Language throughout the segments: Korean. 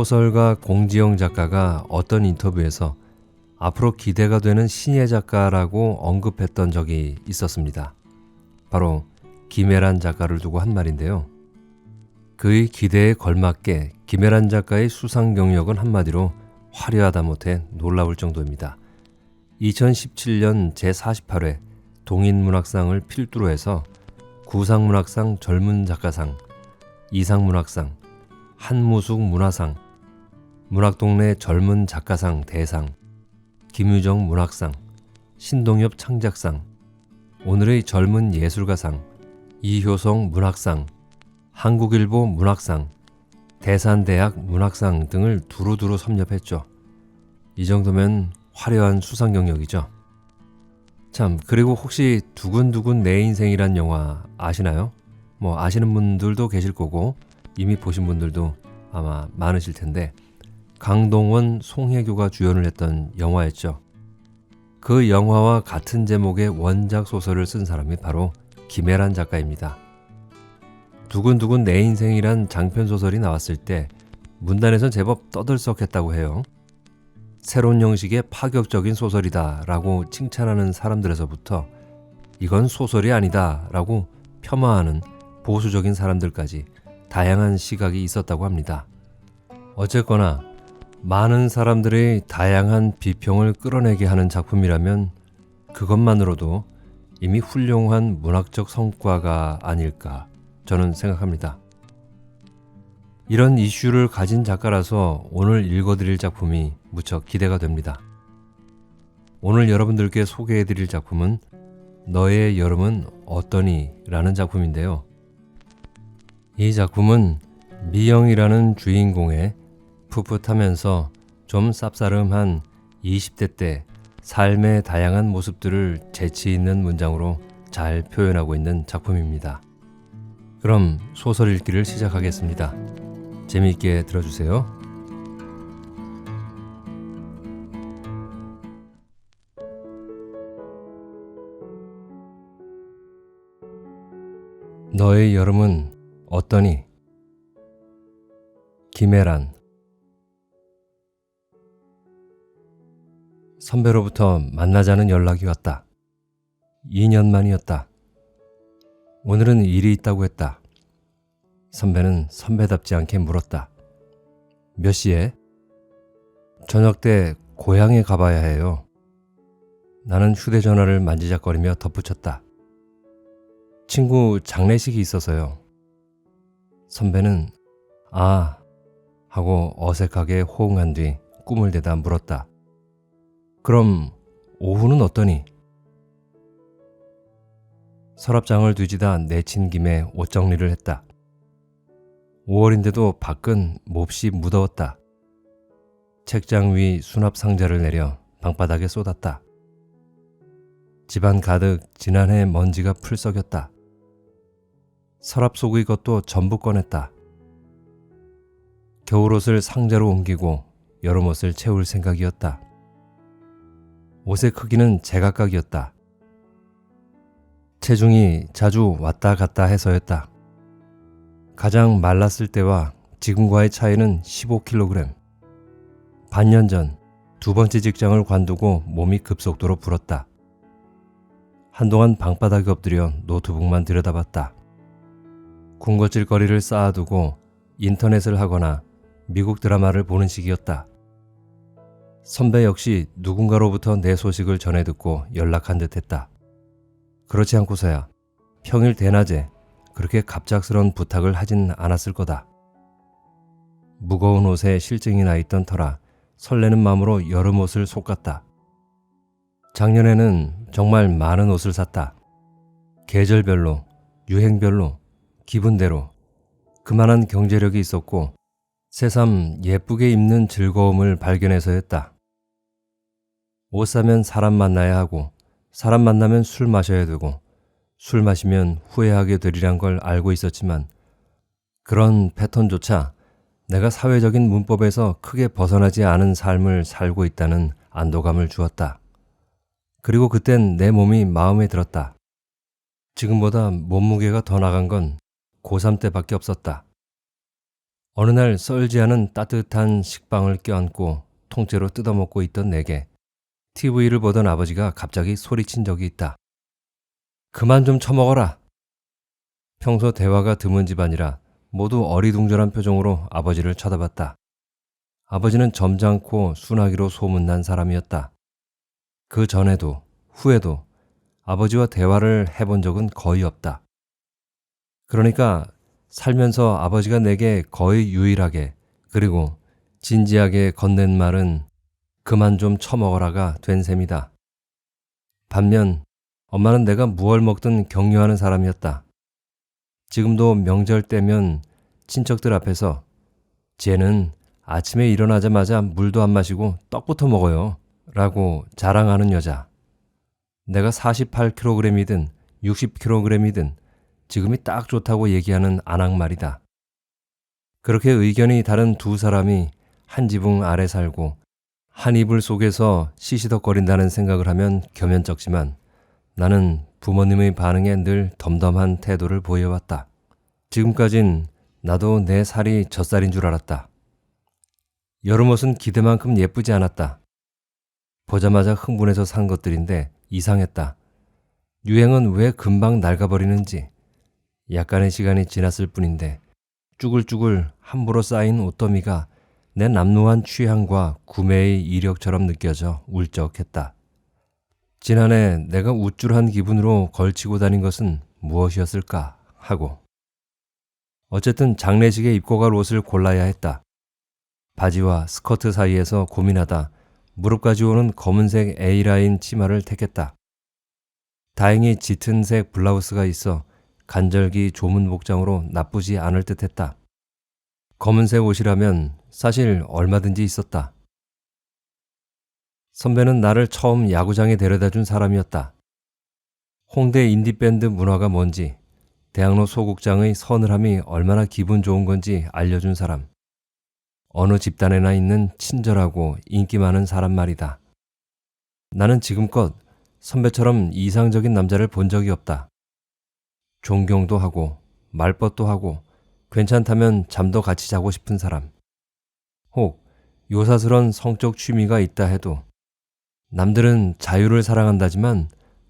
소설가 공지영 작가가 어떤 인터뷰에서 앞으로 기대가 되는 신예 작가라고 언급했던 적이 있었습니다. 바로 김애란 작가를 두고 한 말인데요. 그의 기대에 걸맞게 김애란 작가의 수상 경력은 한마디로 화려하다 못해 놀라울 정도입니다. 2017년 제48회 동인문학상을 필두로 해서 구상문학상 젊은작가상, 이상문학상, 한무숙 문화상, 문학동네 젊은작가상 대상, 김유정 문학상, 신동엽 창작상, 오늘의 젊은예술가상, 이효성 문학상, 한국일보 문학상, 대산대학 문학상 등을 두루두루 섭렵했죠. 이 정도면 화려한 수상 경력이죠. 참, 그리고 혹시 두근두근 내 인생이란 영화 아시나요? 아시는 분들도 계실 거고 이미 보신 분들도 아마 많으실 텐데 강동원, 송혜교가 주연을 했던 영화였죠. 그 영화와 같은 제목의 원작 소설을 쓴 사람이 바로 김애란 작가입니다. 두근두근 내 인생이란 장편소설이 나왔을 때 문단에선 제법 떠들썩했다고 해요. 새로운 형식의 파격적인 소설이다 라고 칭찬하는 사람들에서부터 이건 소설이 아니다 라고 폄하하는 보수적인 사람들까지 다양한 시각이 있었다고 합니다. 어쨌거나 많은 사람들의 다양한 비평을 끌어내게 하는 작품이라면 그것만으로도 이미 훌륭한 문학적 성과가 아닐까 저는 생각합니다. 이런 이슈를 가진 작가라서 오늘 읽어드릴 작품이 무척 기대가 됩니다. 오늘 여러분들께 소개해드릴 작품은 너의 여름은 어떠니? 라는 작품인데요. 이 작품은 미영이라는 주인공의 풋풋하면서 좀 쌉싸름한 20대 때 삶의 다양한 모습들을 재치 있는 문장으로 잘 표현하고 있는 작품입니다. 그럼 소설 읽기를 시작하겠습니다. 재미있게 들어주세요. 너의 여름은 어떠니? 김애란. 선배로부터 만나자는 연락이 왔다. 2년 만이었다. 오늘은 일이 있다고 했다. 선배는 선배답지 않게 물었다. 몇 시에? 저녁 때 고향에 가봐야 해요. 나는 휴대전화를 만지작거리며 덧붙였다. 친구 장례식이 있어서요. 선배는 아 하고 어색하게 호응한 뒤 꿈을 대다 물었다. 그럼 오후는 어떠니? 서랍장을 뒤지다 내친 김에 옷 정리를 했다. 5월인데도 밖은 몹시 무더웠다. 책장 위 수납 상자를 내려 방바닥에 쏟았다. 집안 가득 지난해 먼지가 풀썩였다. 서랍 속의 것도 전부 꺼냈다. 겨울옷을 상자로 옮기고 여름옷을 채울 생각이었다. 옷의 크기는 제각각이었다. 체중이 자주 왔다 갔다 해서였다. 가장 말랐을 때와 지금과의 차이는 15kg. 반년 전 두 번째 직장을 관두고 몸이 급속도로 불었다. 한동안 방바닥에 엎드려 노트북만 들여다봤다. 군것질거리를 쌓아두고 인터넷을 하거나 미국 드라마를 보는 시기였다. 선배 역시 누군가로부터 내 소식을 전해 듣고 연락한 듯 했다. 그렇지 않고서야 평일 대낮에 그렇게 갑작스런 부탁을 하진 않았을 거다. 무거운 옷에 실증이 나 있던 터라 설레는 마음으로 여름옷을 솎았다. 작년에는 정말 많은 옷을 샀다. 계절별로, 유행별로, 기분대로 그만한 경제력이 있었고 새삼 예쁘게 입는 즐거움을 발견해서였다. 옷 사면 사람 만나야 하고 사람 만나면 술 마셔야 되고 술 마시면 후회하게 되리란 걸 알고 있었지만 그런 패턴조차 내가 사회적인 문법에서 크게 벗어나지 않은 삶을 살고 있다는 안도감을 주었다. 그리고 그땐 내 몸이 마음에 들었다. 지금보다 몸무게가 더 나간 건 고3 때밖에 없었다. 어느 날 썰지 않은 따뜻한 식빵을 껴안고 통째로 뜯어먹고 있던 내게 TV를 보던 아버지가 갑자기 소리친 적이 있다. 그만 좀 처먹어라. 평소 대화가 드문 집안이라 모두 어리둥절한 표정으로 아버지를 쳐다봤다. 아버지는 점잖고 순하기로 소문난 사람이었다. 그 전에도 후에도 아버지와 대화를 해본 적은 거의 없다. 그러니까 살면서 아버지가 내게 거의 유일하게 그리고 진지하게 건넨 말은 그만 좀 처먹어라가 된 셈이다. 반면 엄마는 내가 무얼 먹든 격려하는 사람이었다. 지금도 명절 때면 친척들 앞에서 쟤는 아침에 일어나자마자 물도 안 마시고 떡부터 먹어요 라고 자랑하는 여자. 내가 48kg이든 60kg이든 지금이 딱 좋다고 얘기하는 안악말이다. 그렇게 의견이 다른 두 사람이 한 지붕 아래 살고 한 이불 속에서 시시덕거린다는 생각을 하면 겸연쩍지만 나는 부모님의 반응에 늘 덤덤한 태도를 보여왔다. 지금까진 나도 내 살이 젖살인 줄 알았다. 여름옷은 기대만큼 예쁘지 않았다. 보자마자 흥분해서 산 것들인데 이상했다. 유행은 왜 금방 낡아버리는지. 약간의 시간이 지났을 뿐인데 쭈글쭈글 함부로 쌓인 옷더미가 내 남루한 취향과 구매의 이력처럼 느껴져 울적했다. 지난해 내가 우쭐한 기분으로 걸치고 다닌 것은 무엇이었을까 하고 어쨌든 장례식에 입고 갈 옷을 골라야 했다. 바지와 스커트 사이에서 고민하다 무릎까지 오는 검은색 A라인 치마를 택했다. 다행히 짙은 색 블라우스가 있어 간절기 조문 복장으로 나쁘지 않을 듯했다. 검은색 옷이라면 사실 얼마든지 있었다. 선배는 나를 처음 야구장에 데려다준 사람이었다. 홍대 인디밴드 문화가 뭔지, 대학로 소극장의 서늘함이 얼마나 기분 좋은 건지 알려준 사람. 어느 집단에나 있는 친절하고 인기 많은 사람 말이다. 나는 지금껏 선배처럼 이상적인 남자를 본 적이 없다. 존경도 하고 말벗도 하고 괜찮다면 잠도 같이 자고 싶은 사람. 혹 요사스런 성적 취미가 있다 해도 남들은 자유를 사랑한다지만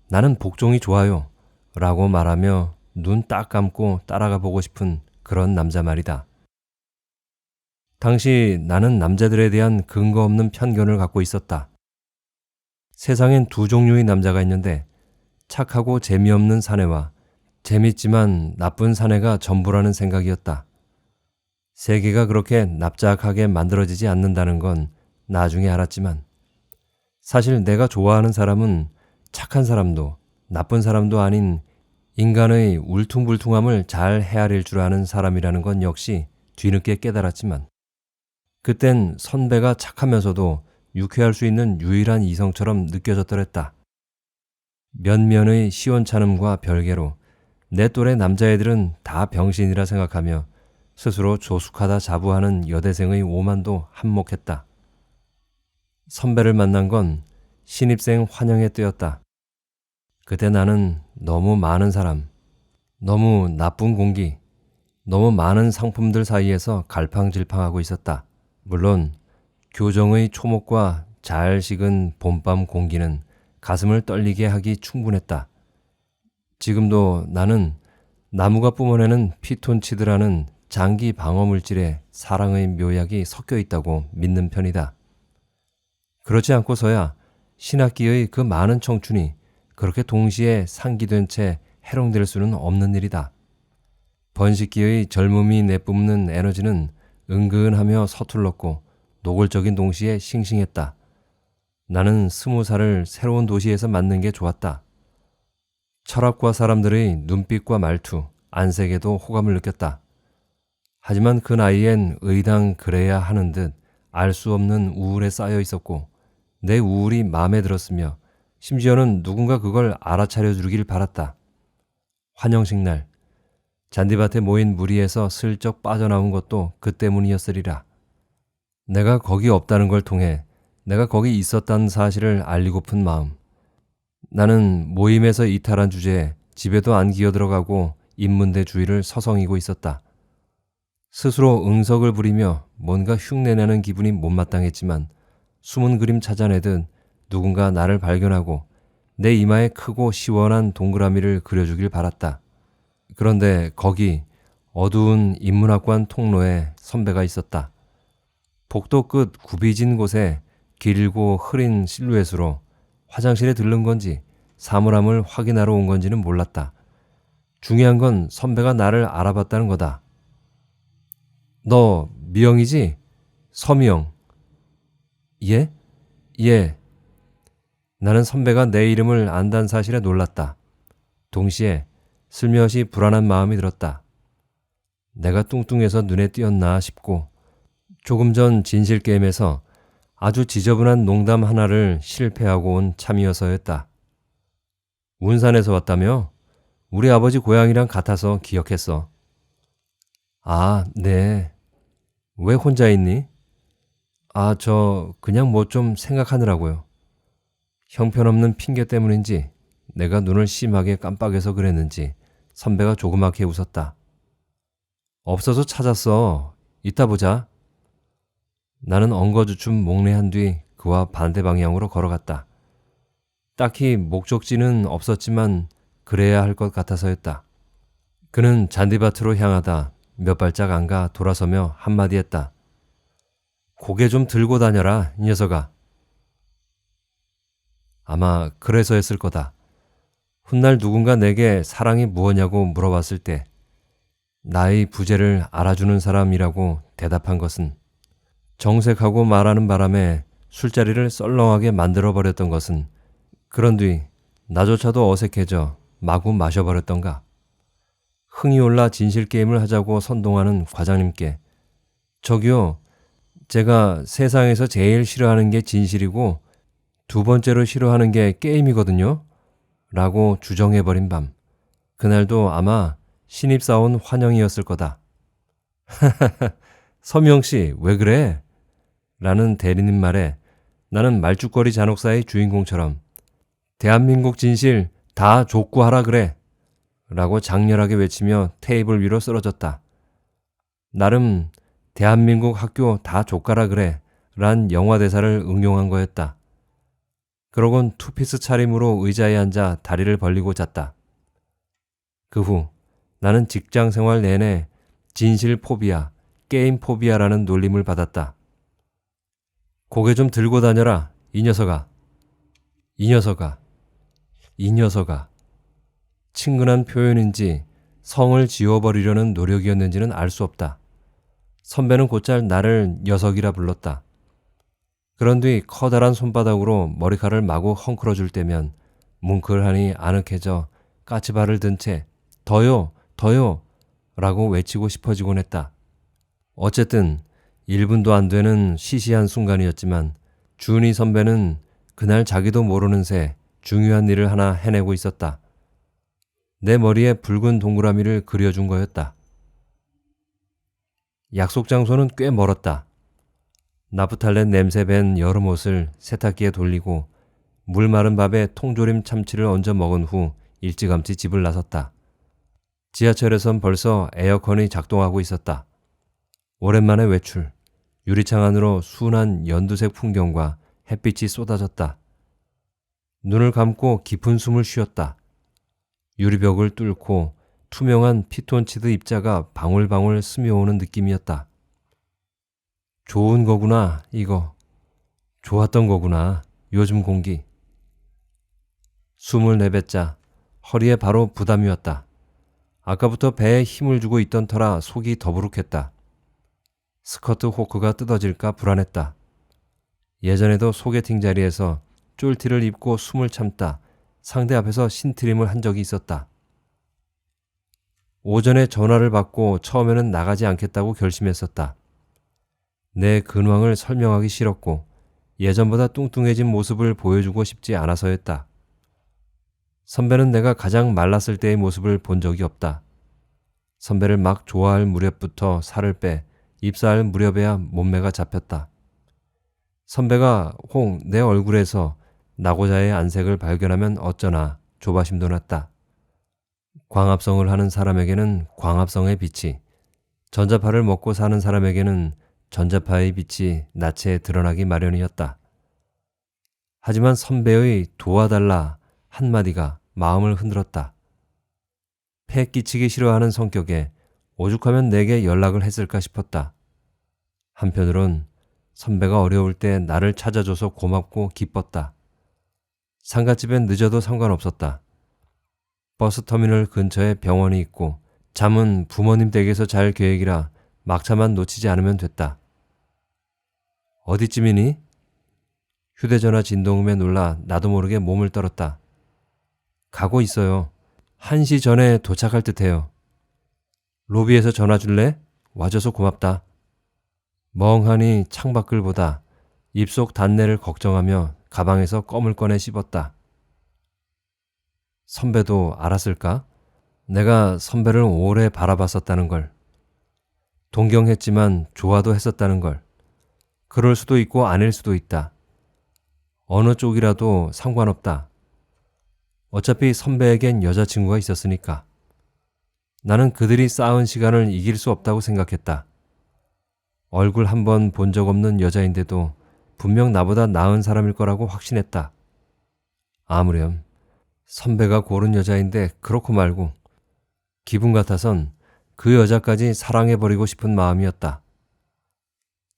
나는 복종이 좋아요 라고 말하며 눈 딱 감고 따라가 보고 싶은 그런 남자 말이다. 당시 나는 남자들에 대한 근거 없는 편견을 갖고 있었다. 세상엔 두 종류의 남자가 있는데 착하고 재미없는 사내와 재밌지만 나쁜 사내가 전부라는 생각이었다. 세계가 그렇게 납작하게 만들어지지 않는다는 건 나중에 알았지만 사실 내가 좋아하는 사람은 착한 사람도 나쁜 사람도 아닌 인간의 울퉁불퉁함을 잘 헤아릴 줄 아는 사람이라는 건 역시 뒤늦게 깨달았지만 그땐 선배가 착하면서도 유쾌할 수 있는 유일한 이성처럼 느껴졌더랬다. 면면의 시원찮음과 별개로 내 또래 남자애들은 다 병신이라 생각하며 스스로 조숙하다 자부하는 여대생의 오만도 한몫했다. 선배를 만난 건 신입생 환영회 때였다. 그때 나는 너무 많은 사람, 너무 나쁜 공기, 너무 많은 상품들 사이에서 갈팡질팡하고 있었다. 물론 교정의 초목과 잘 식은 봄밤 공기는 가슴을 떨리게 하기 충분했다. 지금도 나는 나무가 뿜어내는 피톤치드라는 장기 방어 물질에 사랑의 묘약이 섞여 있다고 믿는 편이다. 그렇지 않고서야 신학기의 그 많은 청춘이 그렇게 동시에 상기된 채 해롱될 수는 없는 일이다. 번식기의 젊음이 내뿜는 에너지는 은근하며 서툴렀고 노골적인 동시에 싱싱했다. 나는 20살을 새로운 도시에서 맞는 게 좋았다. 철학과 사람들의 눈빛과 말투, 안색에도 호감을 느꼈다. 하지만 그 나이엔 의당 그래야 하는 듯 알 수 없는 우울에 쌓여 있었고 내 우울이 마음에 들었으며 심지어는 누군가 그걸 알아차려 주길 바랐다. 환영식 날 잔디밭에 모인 무리에서 슬쩍 빠져나온 것도 그 때문이었으리라. 내가 거기 없다는 걸 통해 내가 거기 있었다는 사실을 알리고픈 마음. 나는 모임에서 이탈한 주제에 집에도 안 기어들어가고 인문대 주위를 서성이고 있었다. 스스로 응석을 부리며 뭔가 흉내내는 기분이 못마땅했지만 숨은 그림 찾아내듯 누군가 나를 발견하고 내 이마에 크고 시원한 동그라미를 그려주길 바랐다. 그런데 거기 어두운 인문학관 통로에 선배가 있었다. 복도 끝 굽이진 곳에 길고 흐린 실루엣으로 화장실에 들른 건지 사물함을 확인하러 온 건지는 몰랐다. 중요한 건 선배가 나를 알아봤다는 거다. 너 미영이지? 서미영. 예? 예. 나는 선배가 내 이름을 안다는 사실에 놀랐다. 동시에 슬며시 불안한 마음이 들었다. 내가 뚱뚱해서 눈에 띄었나 싶고 조금 전 진실게임에서 아주 지저분한 농담 하나를 실패하고 온 참이어서였다. 운산에서 왔다며? 우리 아버지 고향이랑 같아서 기억했어. 아, 네. 왜 혼자 있니? 아, 저 그냥 뭐 좀 생각하느라고요. 형편없는 핑계 때문인지 내가 눈을 심하게 깜빡여서 그랬는지 선배가 조그맣게 웃었다. 없어서 찾았어. 이따 보자. 나는 엉거주춤 목례한 뒤 그와 반대 방향으로 걸어갔다. 딱히 목적지는 없었지만 그래야 할 것 같아서였다. 그는 잔디밭으로 향하다 몇 발짝 안 가 돌아서며 한마디 했다. 고개 좀 들고 다녀라, 이 녀석아. 아마 그래서 했을 거다. 훗날 누군가 내게 사랑이 무엇냐고 물어봤을 때 나의 부재를 알아주는 사람이라고 대답한 것은 정색하고 말하는 바람에 술자리를 썰렁하게 만들어버렸던 것은 그런 뒤 나조차도 어색해져 마구 마셔버렸던가. 흥이 올라 진실게임을 하자고 선동하는 과장님께 저기요, 제가 세상에서 제일 싫어하는 게 진실이고 두 번째로 싫어하는 게 게임이거든요. 라고 주정해버린 밤. 그날도 아마 신입사원 환영이었을 거다. 서미영씨, 왜 그래? 라는 대리님 말에 나는 말죽거리 잔혹사의 주인공처럼 대한민국 진실 다 족구하라 그래. 라고 장렬하게 외치며 테이블 위로 쓰러졌다. 나름 대한민국 학교 다 족가라 그래 란 영화 대사를 응용한 거였다. 그러곤 투피스 차림으로 의자에 앉아 다리를 벌리고 잤다. 그 후 나는 직장 생활 내내 진실 포비아, 게임 포비아라는 놀림을 받았다. 고개 좀 들고 다녀라, 이 녀석아. 이 녀석아. 이 녀석아. 친근한 표현인지 성을 지워버리려는 노력이었는지는 알 수 없다. 선배는 곧잘 나를 녀석이라 불렀다. 그런 뒤 커다란 손바닥으로 머리카락을 마구 헝클어줄 때면 뭉클하니 아늑해져 까치발을 든 채 더요, 더요 라고 외치고 싶어지곤 했다. 어쨌든 1분도 안 되는 시시한 순간이었지만 준희 선배는 그날 자기도 모르는 새 중요한 일을 하나 해내고 있었다. 내 머리에 붉은 동그라미를 그려준 거였다. 약속 장소는 꽤 멀었다. 나프탈렌 냄새 밴 여름 옷을 세탁기에 돌리고 물 마른 밥에 통조림 참치를 얹어 먹은 후 일찌감치 집을 나섰다. 지하철에선 벌써 에어컨이 작동하고 있었다. 오랜만에 외출. 유리창 안으로 순한 연두색 풍경과 햇빛이 쏟아졌다. 눈을 감고 깊은 숨을 쉬었다. 유리벽을 뚫고 투명한 피톤치드 입자가 방울방울 스며오는 느낌이었다. 좋은 거구나, 이거. 좋았던 거구나, 요즘 공기. 숨을 내뱉자 허리에 바로 부담이 왔다. 아까부터 배에 힘을 주고 있던 터라 속이 더부룩했다. 스커트 호크가 뜯어질까 불안했다. 예전에도 소개팅 자리에서 쫄티를 입고 숨을 참다 상대 앞에서 신트림을 한 적이 있었다. 오전에 전화를 받고 처음에는 나가지 않겠다고 결심했었다. 내 근황을 설명하기 싫었고 예전보다 뚱뚱해진 모습을 보여주고 싶지 않아서였다. 선배는 내가 가장 말랐을 때의 모습을 본 적이 없다. 선배를 막 좋아할 무렵부터 살을 빼 입사할 무렵에야 몸매가 잡혔다. 선배가 혹 내 얼굴에서 나고자의 안색을 발견하면 어쩌나 조바심도 났다. 광합성을 하는 사람에게는 광합성의 빛이, 전자파를 먹고 사는 사람에게는 전자파의 빛이 나체에 드러나기 마련이었다. 하지만 선배의 도와달라 한마디가 마음을 흔들었다. 폐 끼치기 싫어하는 성격에 오죽하면 내게 연락을 했을까 싶었다. 한편으론 선배가 어려울 때 나를 찾아줘서 고맙고 기뻤다. 상갓집엔 늦어도 상관없었다. 버스터미널 근처에 병원이 있고 잠은 부모님 댁에서 잘 계획이라 막차만 놓치지 않으면 됐다. 어디쯤이니? 휴대전화 진동음에 놀라 나도 모르게 몸을 떨었다. 가고 있어요. 1시 전에 도착할 듯해요. 로비에서 전화 줄래? 와줘서 고맙다. 멍하니 창밖을 보다 입속 단내를 걱정하며 가방에서 껌을 꺼내 씹었다. 선배도 알았을까? 내가 선배를 오래 바라봤었다는 걸. 동경했지만 좋아도 했었다는 걸. 그럴 수도 있고 아닐 수도 있다. 어느 쪽이라도 상관없다. 어차피 선배에겐 여자친구가 있었으니까. 나는 그들이 쌓은 시간을 이길 수 없다고 생각했다. 얼굴 한 번 본 적 없는 여자인데도 분명 나보다 나은 사람일 거라고 확신했다. 아무렴 선배가 고른 여자인데 그렇고 말고 기분 같아선 그 여자까지 사랑해버리고 싶은 마음이었다.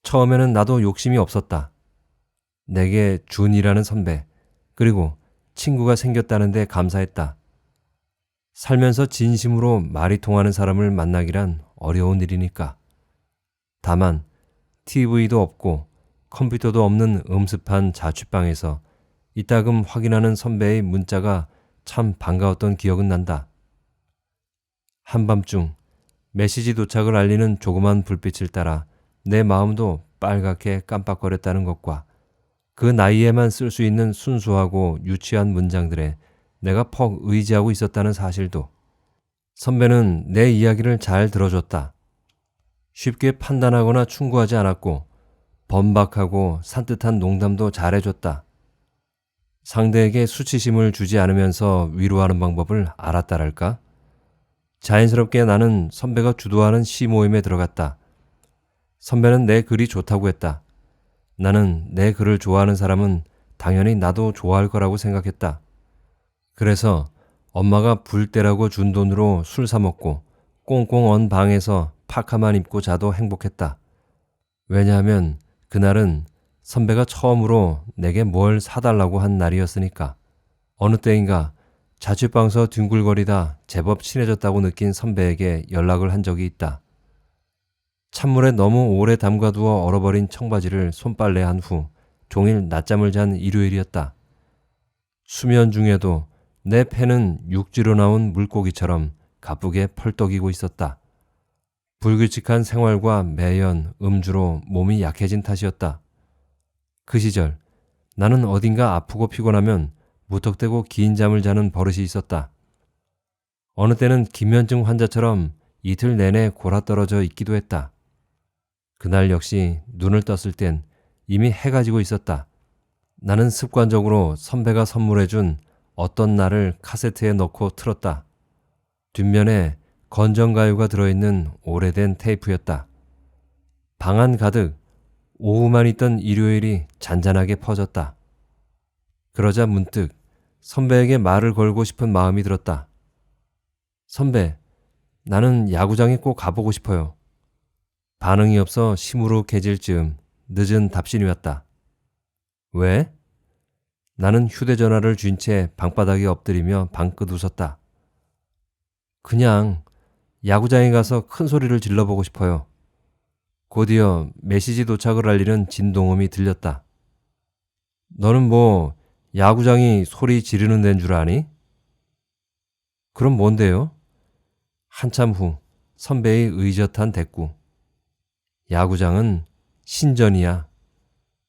처음에는 나도 욕심이 없었다. 내게 준이라는 선배 그리고 친구가 생겼다는데 감사했다. 살면서 진심으로 말이 통하는 사람을 만나기란 어려운 일이니까. 다만 TV도 없고 컴퓨터도 없는 음습한 자취방에서 이따금 확인하는 선배의 문자가 참 반가웠던 기억은 난다. 한밤중 메시지 도착을 알리는 조그만 불빛을 따라 내 마음도 빨갛게 깜빡거렸다는 것과 그 나이에만 쓸 수 있는 순수하고 유치한 문장들에 내가 퍽 의지하고 있었다는 사실도. 선배는 내 이야기를 잘 들어줬다. 쉽게 판단하거나 충고하지 않았고 번박하고 산뜻한 농담도 잘해줬다. 상대에게 수치심을 주지 않으면서 위로하는 방법을 알았다랄까? 자연스럽게 나는 선배가 주도하는 시 모임에 들어갔다. 선배는 내 글이 좋다고 했다. 나는 내 글을 좋아하는 사람은 당연히 나도 좋아할 거라고 생각했다. 그래서 엄마가 불 때라고 준 돈으로 술 사 먹고 꽁꽁 언 방에서 파카만 입고 자도 행복했다. 왜냐하면 그날은 선배가 처음으로 내게 뭘 사달라고 한 날이었으니까. 어느 때인가 자취방서 뒹굴거리다 제법 친해졌다고 느낀 선배에게 연락을 한 적이 있다. 찬물에 너무 오래 담가두어 얼어버린 청바지를 손빨래한 후 종일 낮잠을 잔 일요일이었다. 수면 중에도 내 폐는 육지로 나온 물고기처럼 가쁘게 펄떡이고 있었다. 불규칙한 생활과 매연, 음주로 몸이 약해진 탓이었다. 그 시절 나는 어딘가 아프고 피곤하면 무턱대고 긴 잠을 자는 버릇이 있었다. 어느 때는 기면증 환자처럼 이틀 내내 골아떨어져 있기도 했다. 그날 역시 눈을 떴을 땐 이미 해가 지고 있었다. 나는 습관적으로 선배가 선물해준 어떤 날을 카세트에 넣고 틀었다. 뒷면에 건전가요가 들어있는 오래된 테이프였다. 방 안 가득 오후만 있던 일요일이 잔잔하게 퍼졌다. 그러자 문득 선배에게 말을 걸고 싶은 마음이 들었다. 선배, 나는 야구장에 꼭 가보고 싶어요. 반응이 없어 시무룩해질 즈음 늦은 답신이 왔다. 왜? 나는 휴대전화를 쥔 채 방바닥에 엎드리며 방긋 웃었다. 그냥 야구장에 가서 큰 소리를 질러보고 싶어요. 곧이어 메시지 도착을 알리는 진동음이 들렸다. 너는 뭐 야구장이 소리 지르는 데인 줄 아니? 그럼 뭔데요? 한참 후 선배의 의젓한 대꾸. 야구장은 신전이야.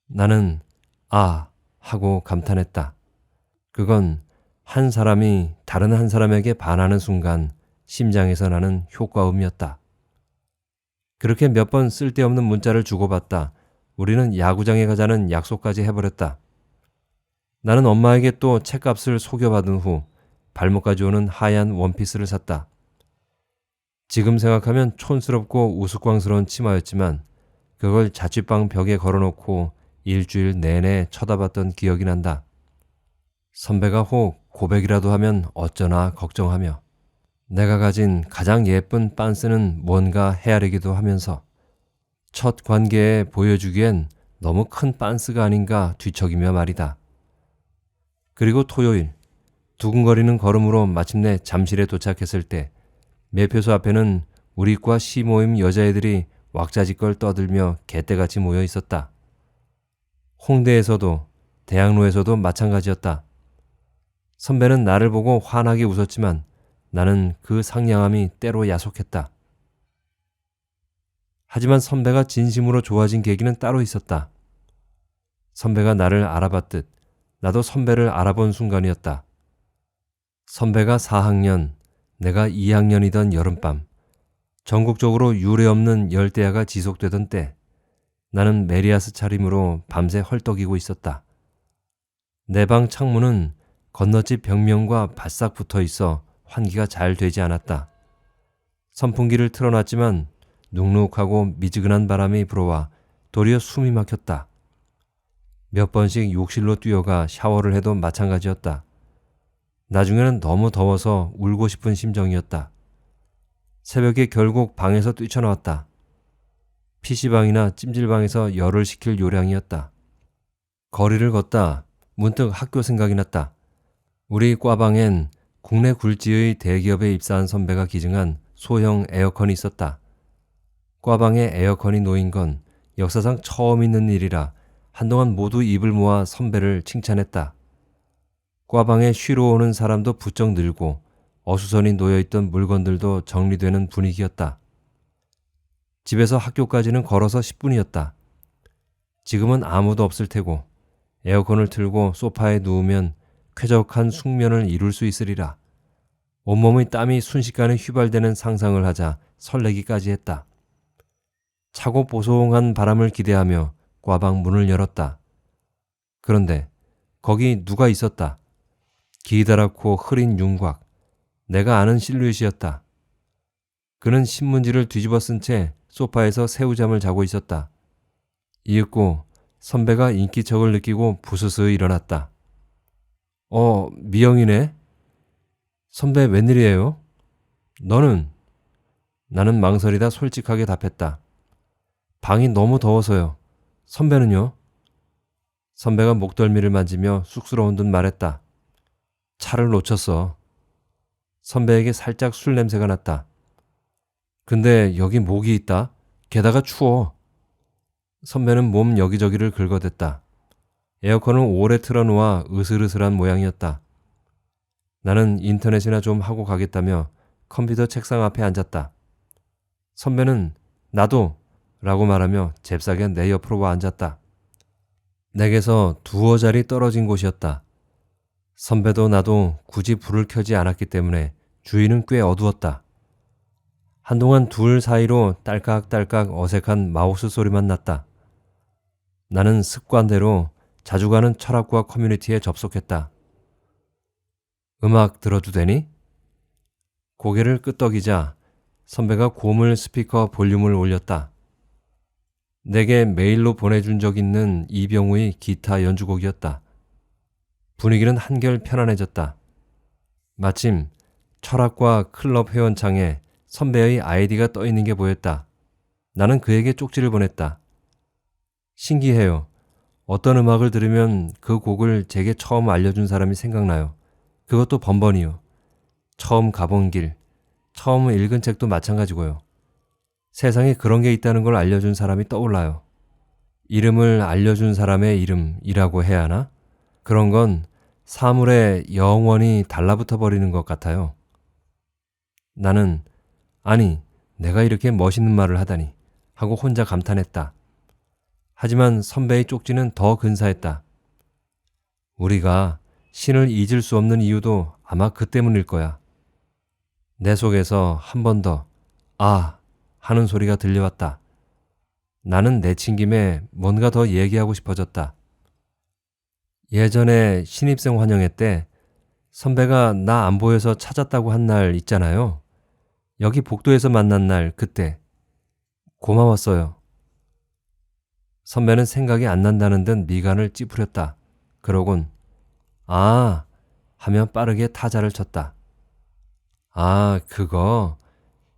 나는 아 하고 감탄했다. 그건 한 사람이 다른 한 사람에게 반하는 순간 심장에서 나는 효과음이었다. 그렇게 몇 번 쓸데없는 문자를 주고받다 우리는 야구장에 가자는 약속까지 해버렸다. 나는 엄마에게 또 책값을 속여받은 후 발목까지 오는 하얀 원피스를 샀다. 지금 생각하면 촌스럽고 우스꽝스러운 치마였지만 그걸 자취방 벽에 걸어놓고 일주일 내내 쳐다봤던 기억이 난다. 선배가 혹 고백이라도 하면 어쩌나 걱정하며 내가 가진 가장 예쁜 빤스는 뭔가 헤아리기도 하면서 첫 관계에 보여주기엔 너무 큰 빤스가 아닌가 뒤척이며 말이다. 그리고 토요일 두근거리는 걸음으로 마침내 잠실에 도착했을 때 매표소 앞에는 우리 과 시모임 여자애들이 왁자지껄 떠들며 개떼같이 모여 있었다. 홍대에서도 대학로에서도 마찬가지였다. 선배는 나를 보고 환하게 웃었지만 나는 그 상냥함이 때로 야속했다. 하지만 선배가 진심으로 좋아진 계기는 따로 있었다. 선배가 나를 알아봤듯 나도 선배를 알아본 순간이었다. 선배가 4학년, 내가 2학년이던 여름밤, 전국적으로 유례없는 열대야가 지속되던 때 나는 메리아스 차림으로 밤새 헐떡이고 있었다. 내 방 창문은 건너집 벽면과 바싹 붙어 있어 환기가 잘 되지 않았다. 선풍기를 틀어놨지만 눅눅하고 미지근한 바람이 불어와 도리어 숨이 막혔다. 몇 번씩 욕실로 뛰어가 샤워를 해도 마찬가지였다. 나중에는 너무 더워서 울고 싶은 심정이었다. 새벽에 결국 방에서 뛰쳐나왔다. PC방이나 찜질방에서 열을 식힐 요량이었다. 거리를 걷다 문득 학교 생각이 났다. 우리 과방엔 국내 굴지의 대기업에 입사한 선배가 기증한 소형 에어컨이 있었다. 과방에 에어컨이 놓인 건 역사상 처음 있는 일이라 한동안 모두 입을 모아 선배를 칭찬했다. 과방에 쉬러 오는 사람도 부쩍 늘고 어수선히 놓여있던 물건들도 정리되는 분위기였다. 집에서 학교까지는 걸어서 10분이었다. 지금은 아무도 없을 테고 에어컨을 틀고 소파에 누우면 쾌적한 숙면을 이룰 수 있으리라. 온몸의 땀이 순식간에 휘발되는 상상을 하자 설레기까지 했다. 차고 보송한 바람을 기대하며 과방 문을 열었다. 그런데 거기 누가 있었다. 기다랗고 흐린 윤곽, 내가 아는 실루엣이었다. 그는 신문지를 뒤집어 쓴 채 소파에서 새우잠을 자고 있었다. 이윽고 선배가 인기척을 느끼고 부스스히 일어났다. 미영이네? 선배 웬일이에요? 너는? 나는 망설이다 솔직하게 답했다. 방이 너무 더워서요. 선배는요? 선배가 목덜미를 만지며 쑥스러운 듯 말했다. 차를 놓쳤어. 선배에게 살짝 술 냄새가 났다. 근데 여기 모기 있다. 게다가 추워. 선배는 몸 여기저기를 긁어댔다. 에어컨을 오래 틀어놓아 으슬으슬한 모양이었다. 나는 인터넷이나 좀 하고 가겠다며 컴퓨터 책상 앞에 앉았다. 선배는 나도 라고 말하며 잽싸게 내 옆으로 와 앉았다. 내게서 두어 자리 떨어진 곳이었다. 선배도 나도 굳이 불을 켜지 않았기 때문에 주위는 꽤 어두웠다. 한동안 둘 사이로 딸깍딸깍 어색한 마우스 소리만 났다. 나는 습관대로 자주 가는 철학과 커뮤니티에 접속했다. 음악 들어도 되니? 고개를 끄덕이자 선배가 고물 스피커 볼륨을 올렸다. 내게 메일로 보내준 적 있는 이병우의 기타 연주곡이었다. 분위기는 한결 편안해졌다. 마침 철학과 클럽 회원창에 선배의 아이디가 떠있는 게 보였다. 나는 그에게 쪽지를 보냈다. 신기해요. 어떤 음악을 들으면 그 곡을 제게 처음 알려준 사람이 생각나요. 그것도 번번이요. 처음 가본 길, 처음 읽은 책도 마찬가지고요. 세상에 그런 게 있다는 걸 알려준 사람이 떠올라요. 이름을 알려준 사람의 이름이라고 해야 하나? 그런 건 사물에 영원히 달라붙어 버리는 것 같아요. 나는 아니, 내가 이렇게 멋있는 말을 하다니 하고 혼자 감탄했다. 하지만 선배의 쪽지는 더 근사했다. 우리가 신을 잊을 수 없는 이유도 아마 그 때문일 거야. 내 속에서 한 번 더 하는 소리가 들려왔다. 나는 내친 김에 뭔가 더 얘기하고 싶어졌다. 예전에 신입생 환영회 때 선배가 나 안 보여서 찾았다고 한 날 있잖아요. 여기 복도에서 만난 날 그때 고마웠어요. 선배는 생각이 안 난다는 듯 미간을 찌푸렸다. 그러곤 아 하며 빠르게 타자를 쳤다. 아 그거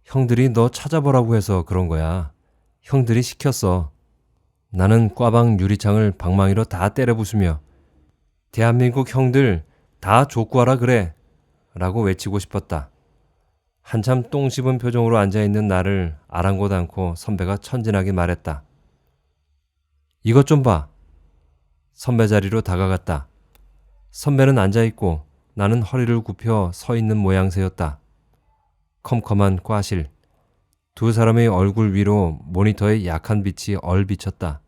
형들이 너 찾아보라고 해서 그런 거야. 형들이 시켰어. 나는 꽈방 유리창을 방망이로 다 때려 부수며 대한민국 형들 다 족구하라 그래 라고 외치고 싶었다. 한참 똥 씹은 표정으로 앉아있는 나를 아랑곳 않고 선배가 천진하게 말했다. 이것 좀 봐. 선배 자리로 다가갔다. 선배는 앉아있고 나는 허리를 굽혀 서 있는 모양새였다. 컴컴한 과실. 두 사람의 얼굴 위로 모니터의 약한 빛이 얼비쳤다.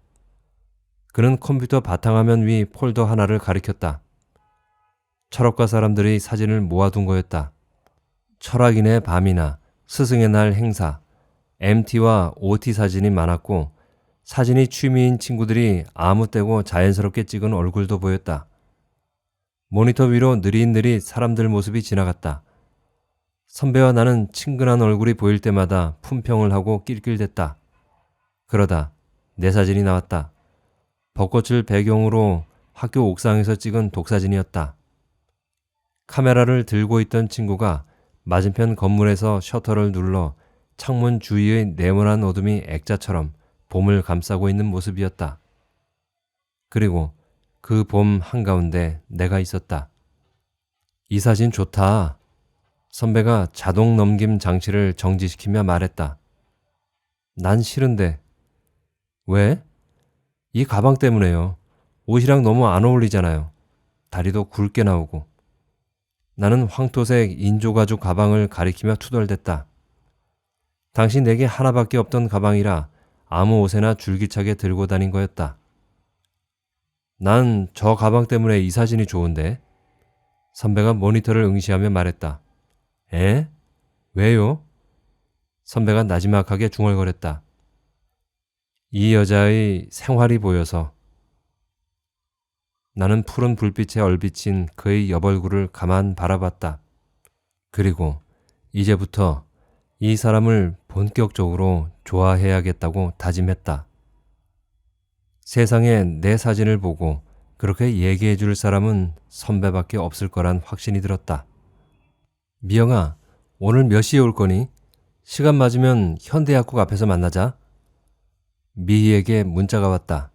그는 컴퓨터 바탕화면 위 폴더 하나를 가리켰다. 철학과 사람들의 사진을 모아둔 거였다. 철학인의 밤이나 스승의 날 행사, MT와 OT 사진이 많았고 사진이 취미인 친구들이 아무 때고 자연스럽게 찍은 얼굴도 보였다. 모니터 위로 느릿느릿 사람들 모습이 지나갔다. 선배와 나는 친근한 얼굴이 보일 때마다 품평을 하고 낄낄댔다. 그러다 내 사진이 나왔다. 벚꽃을 배경으로 학교 옥상에서 찍은 독사진이었다. 카메라를 들고 있던 친구가 맞은편 건물에서 셔터를 눌러 창문 주위의 네모난 어둠이 액자처럼 봄을 감싸고 있는 모습이었다. 그리고 그 봄 한가운데 내가 있었다. 이 사진 좋다. 선배가 자동 넘김 장치를 정지시키며 말했다. 난 싫은데. 왜? 이 가방 때문에요. 옷이랑 너무 안 어울리잖아요. 다리도 굵게 나오고. 나는 황토색 인조가죽 가방을 가리키며 투덜댔다. 당신 내게 하나밖에 없던 가방이라 아무 옷에나 줄기차게 들고 다닌 거였다. 난 저 가방 때문에 이 사진이 좋은데. 선배가 모니터를 응시하며 말했다. 에? 왜요? 선배가 나지막하게 중얼거렸다. 이 여자의 생활이 보여서. 나는 푸른 불빛에 얼비친 그의 여벌구를 가만 바라봤다. 그리고 이제부터 이 사람을 본격적으로 좋아해야겠다고 다짐했다. 세상에 내 사진을 보고 그렇게 얘기해 줄 사람은 선배밖에 없을 거란 확신이 들었다. 미영아, 오늘 몇 시에 올 거니? 시간 맞으면 현대약국 앞에서 만나자. 미희에게 문자가 왔다.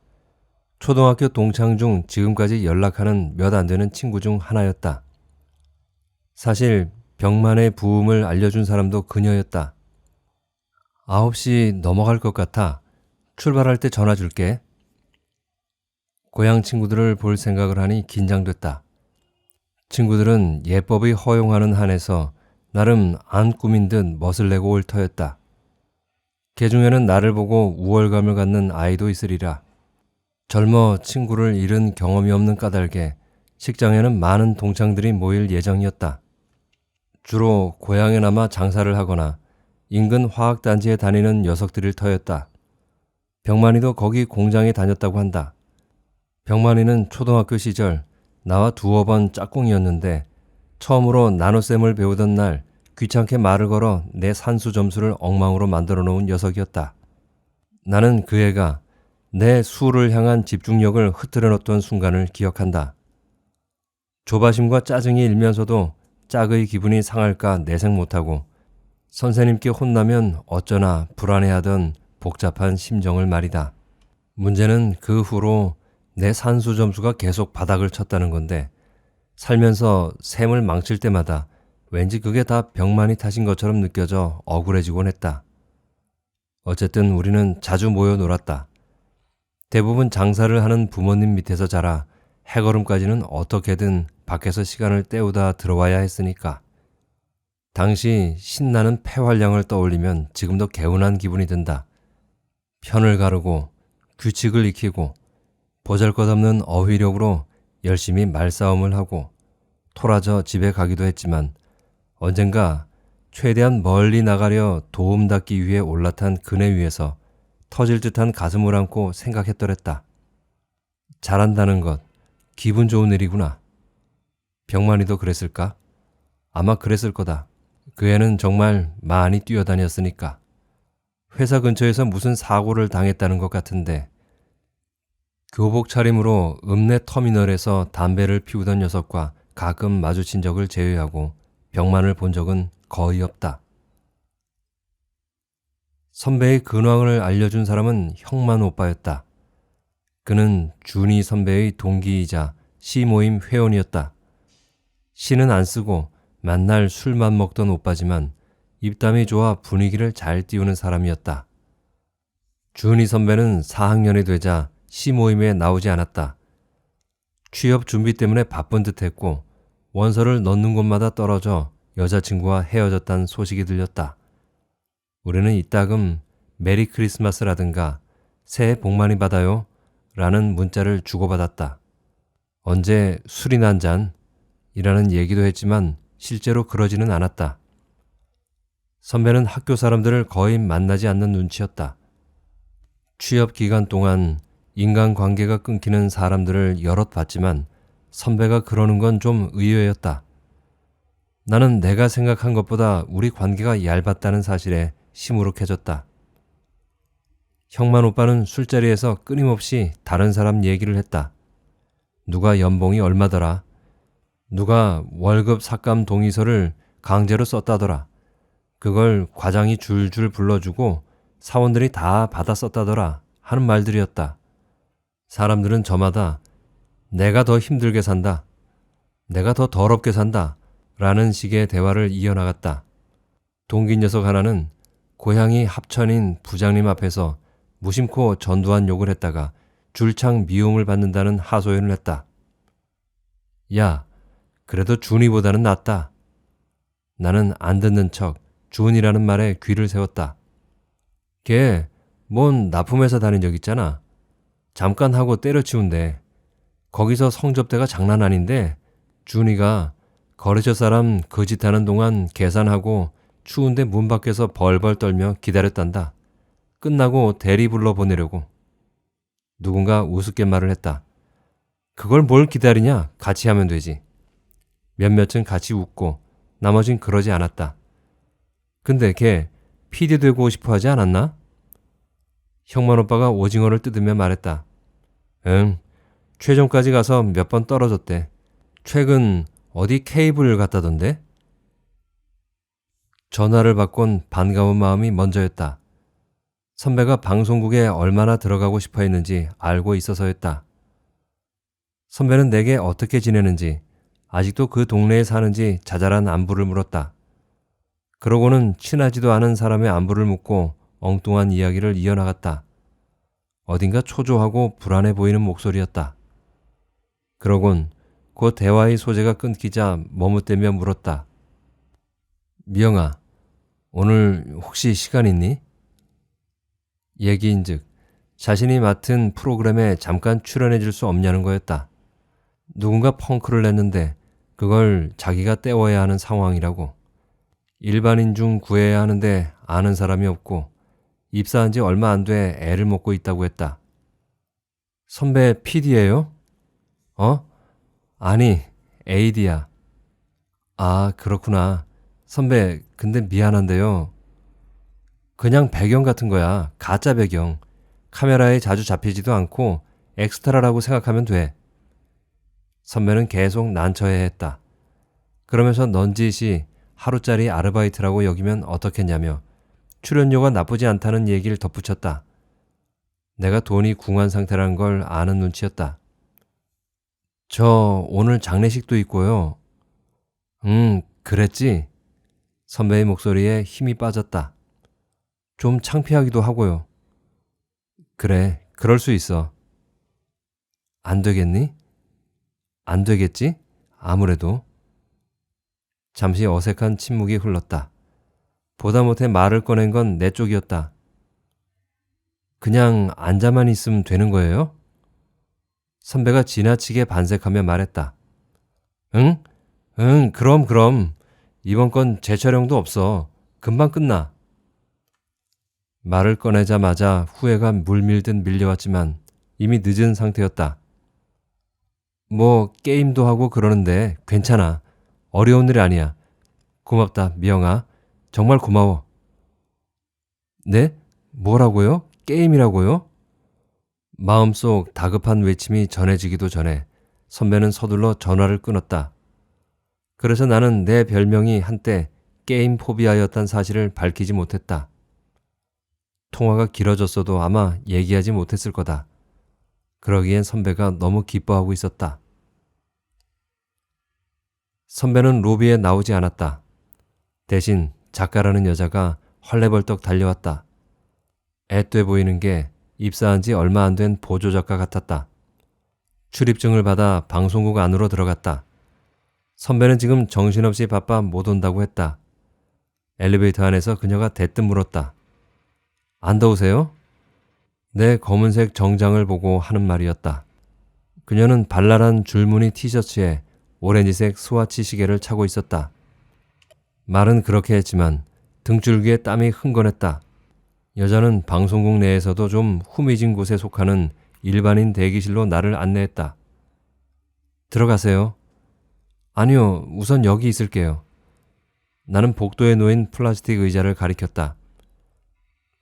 초등학교 동창 중 지금까지 연락하는 몇 안 되는 친구 중 하나였다. 사실 병만의 부음을 알려준 사람도 그녀였다. 9시 넘어갈 것 같아. 출발할 때 전화 줄게. 고향 친구들을 볼 생각을 하니 긴장됐다. 친구들은 예법이 허용하는 한에서 나름 안 꾸민 듯 멋을 내고 올 터였다. 개 중에는 나를 보고 우월감을 갖는 아이도 있으리라. 젊어 친구를 잃은 경험이 없는 까닭에 식장에는 많은 동창들이 모일 예정이었다. 주로 고향에 남아 장사를 하거나 인근 화학단지에 다니는 녀석들일 터였다. 병만이도 거기 공장에 다녔다고 한다. 병만이는 초등학교 시절 나와 두어 번 짝꿍이었는데 처음으로 나눗셈을 배우던 날 귀찮게 말을 걸어 내 산수 점수를 엉망으로 만들어 놓은 녀석이었다. 나는 그 애가 내 수를 향한 집중력을 흐트러 놓던 순간을 기억한다. 조바심과 짜증이 일면서도 짝의 기분이 상할까 내색 못하고 선생님께 혼나면 어쩌나 불안해하던 복잡한 심정을 말이다. 문제는 그 후로 내 산수 점수가 계속 바닥을 쳤다는 건데 살면서 셈을 망칠 때마다 왠지 그게 다 병만이 탓인 것처럼 느껴져 억울해지곤 했다. 어쨌든 우리는 자주 모여 놀았다. 대부분 장사를 하는 부모님 밑에서 자라 해걸음까지는 어떻게든 밖에서 시간을 때우다 들어와야 했으니까. 당시 신나는 폐활량을 떠올리면 지금도 개운한 기분이 든다. 편을 가르고 규칙을 익히고 보잘것없는 어휘력으로 열심히 말싸움을 하고 토라져 집에 가기도 했지만 언젠가 최대한 멀리 나가려 도움 닫기 위해 올라탄 그네 위에서 터질 듯한 가슴을 안고 생각했더랬다. 잘한다는 것, 기분 좋은 일이구나. 병만이도 그랬을까? 아마 그랬을 거다. 그 애는 정말 많이 뛰어다녔으니까. 회사 근처에서 무슨 사고를 당했다는 것 같은데 교복 차림으로 읍내 터미널에서 담배를 피우던 녀석과 가끔 마주친 적을 제외하고 병만을 본 적은 거의 없다. 선배의 근황을 알려준 사람은 형만 오빠였다. 그는 준이 선배의 동기이자 시 모임 회원이었다. 시는 안 쓰고 만날 술만 먹던 오빠지만 입담이 좋아 분위기를 잘 띄우는 사람이었다. 준이 선배는 4학년이 되자 시 모임에 나오지 않았다. 취업 준비 때문에 바쁜 듯했고 원서를 넣는 곳마다 떨어져 여자친구와 헤어졌다는 소식이 들렸다. 우리는 이따금 메리 크리스마스라든가 새해 복 많이 받아요 라는 문자를 주고받았다. 언제 술이나 한 잔이라는 얘기도 했지만 실제로 그러지는 않았다. 선배는 학교 사람들을 거의 만나지 않는 눈치였다. 취업 기간 동안 인간관계가 끊기는 사람들을 여럿 봤지만 선배가 그러는 건 좀 의외였다. 나는 내가 생각한 것보다 우리 관계가 얇았다는 사실에 시무룩해졌다. 형만 오빠는 술자리에서 끊임없이 다른 사람 얘기를 했다. 누가 연봉이 얼마더라. 누가 월급 삭감 동의서를 강제로 썼다더라. 그걸 과장이 줄줄 불러주고 사원들이 다 받아 썼다더라 하는 말들이었다. 사람들은 저마다 내가 더 힘들게 산다. 내가 더 더럽게 산다. 라는 식의 대화를 이어나갔다. 동기 녀석 하나는 고향이 합천인 부장님 앞에서 무심코 전두환 욕을 했다가 줄창 미움을 받는다는 하소연을 했다. 야, 그래도 준이보다는 낫다. 나는 안 듣는 척 준이라는 말에 귀를 세웠다. 걔 뭔 납품회사 다닌 적 있잖아. 잠깐 하고 때려치운대. 거기서 성접대가 장난 아닌데 준이가 거래처 사람 거짓하는 동안 계산하고 추운데 문 밖에서 벌벌 떨며 기다렸단다. 끝나고 대리 불러 보내려고. 누군가 우습게 말을 했다. 그걸 뭘 기다리냐? 같이 하면 되지. 몇몇은 같이 웃고 나머진 그러지 않았다. 근데 걔 PD 되고 싶어 하지 않았나? 형만 오빠가 오징어를 뜯으며 말했다. 응, 최종까지 가서 몇 번 떨어졌대. 최근 어디 케이블 갔다던데? 전화를 받곤 반가운 마음이 먼저였다. 선배가 방송국에 얼마나 들어가고 싶어 했는지 알고 있어서였다. 선배는 내게 어떻게 지내는지, 아직도 그 동네에 사는지 자잘한 안부를 물었다. 그러고는 친하지도 않은 사람의 안부를 묻고 엉뚱한 이야기를 이어나갔다. 어딘가 초조하고 불안해 보이는 목소리였다. 그러곤 곧 대화의 소재가 끊기자 머뭇대며 물었다. 미영아, 오늘 혹시 시간 있니? 얘기인즉 자신이 맡은 프로그램에 잠깐 출연해 줄 수 없냐는 거였다. 누군가 펑크를 냈는데 그걸 자기가 때워야 하는 상황이라고. 일반인 중 구해야 하는데 아는 사람이 없고 입사한 지 얼마 안 돼 애를 먹고 있다고 했다. 선배 PD예요? 아니, AD야. 아, 그렇구나. 선배, 근데 미안한데요. 그냥 배경 같은 거야. 가짜 배경. 카메라에 자주 잡히지도 않고 엑스트라라고 생각하면 돼. 선배는 계속 난처해했다. 그러면서 넌지시 하루짜리 아르바이트라고 여기면 어떻겠냐며 출연료가 나쁘지 않다는 얘기를 덧붙였다. 내가 돈이 궁한 상태라는 걸 아는 눈치였다. 저 오늘 장례식도 있고요. 그랬지? 선배의 목소리에 힘이 빠졌다. 좀 창피하기도 하고요. 그래, 그럴 수 있어. 안 되겠니? 안 되겠지? 아무래도. 잠시 어색한 침묵이 흘렀다. 보다 못해 말을 꺼낸 건 내 쪽이었다. 그냥 앉아만 있으면 되는 거예요? 선배가 지나치게 반색하며 말했다. 응? 그럼. 이번 건 재촬영도 없어. 금방 끝나. 말을 꺼내자마자 후회가 물밀듯 밀려왔지만 이미 늦은 상태였다. 뭐 게임도 하고 그러는데 괜찮아. 어려운 일 아니야. 고맙다, 미영아. 정말 고마워. 네? 뭐라고요? 게임이라고요? 마음속 다급한 외침이 전해지기도 전에 선배는 서둘러 전화를 끊었다. 그래서 나는 내 별명이 한때 게임 포비아였단 사실을 밝히지 못했다. 통화가 길어졌어도 아마 얘기하지 못했을 거다. 그러기엔 선배가 너무 기뻐하고 있었다. 선배는 로비에 나오지 않았다. 대신 작가라는 여자가 헐레벌떡 달려왔다. 앳돼 보이는 게 입사한 지 얼마 안 된 보조작가 같았다. 출입증을 받아 방송국 안으로 들어갔다. 선배는 지금 정신없이 바빠 못 온다고 했다. 엘리베이터 안에서 그녀가 대뜸 물었다. 안 더우세요? 내 검은색 정장을 보고 하는 말이었다. 그녀는 발랄한 줄무늬 티셔츠에 오렌지색 스와치 시계를 차고 있었다. 말은 그렇게 했지만 등줄기에 땀이 흥건했다. 여자는 방송국 내에서도 좀 후미진 곳에 속하는 일반인 대기실로 나를 안내했다. 들어가세요. 아니요, 우선 여기 있을게요. 나는 복도에 놓인 플라스틱 의자를 가리켰다.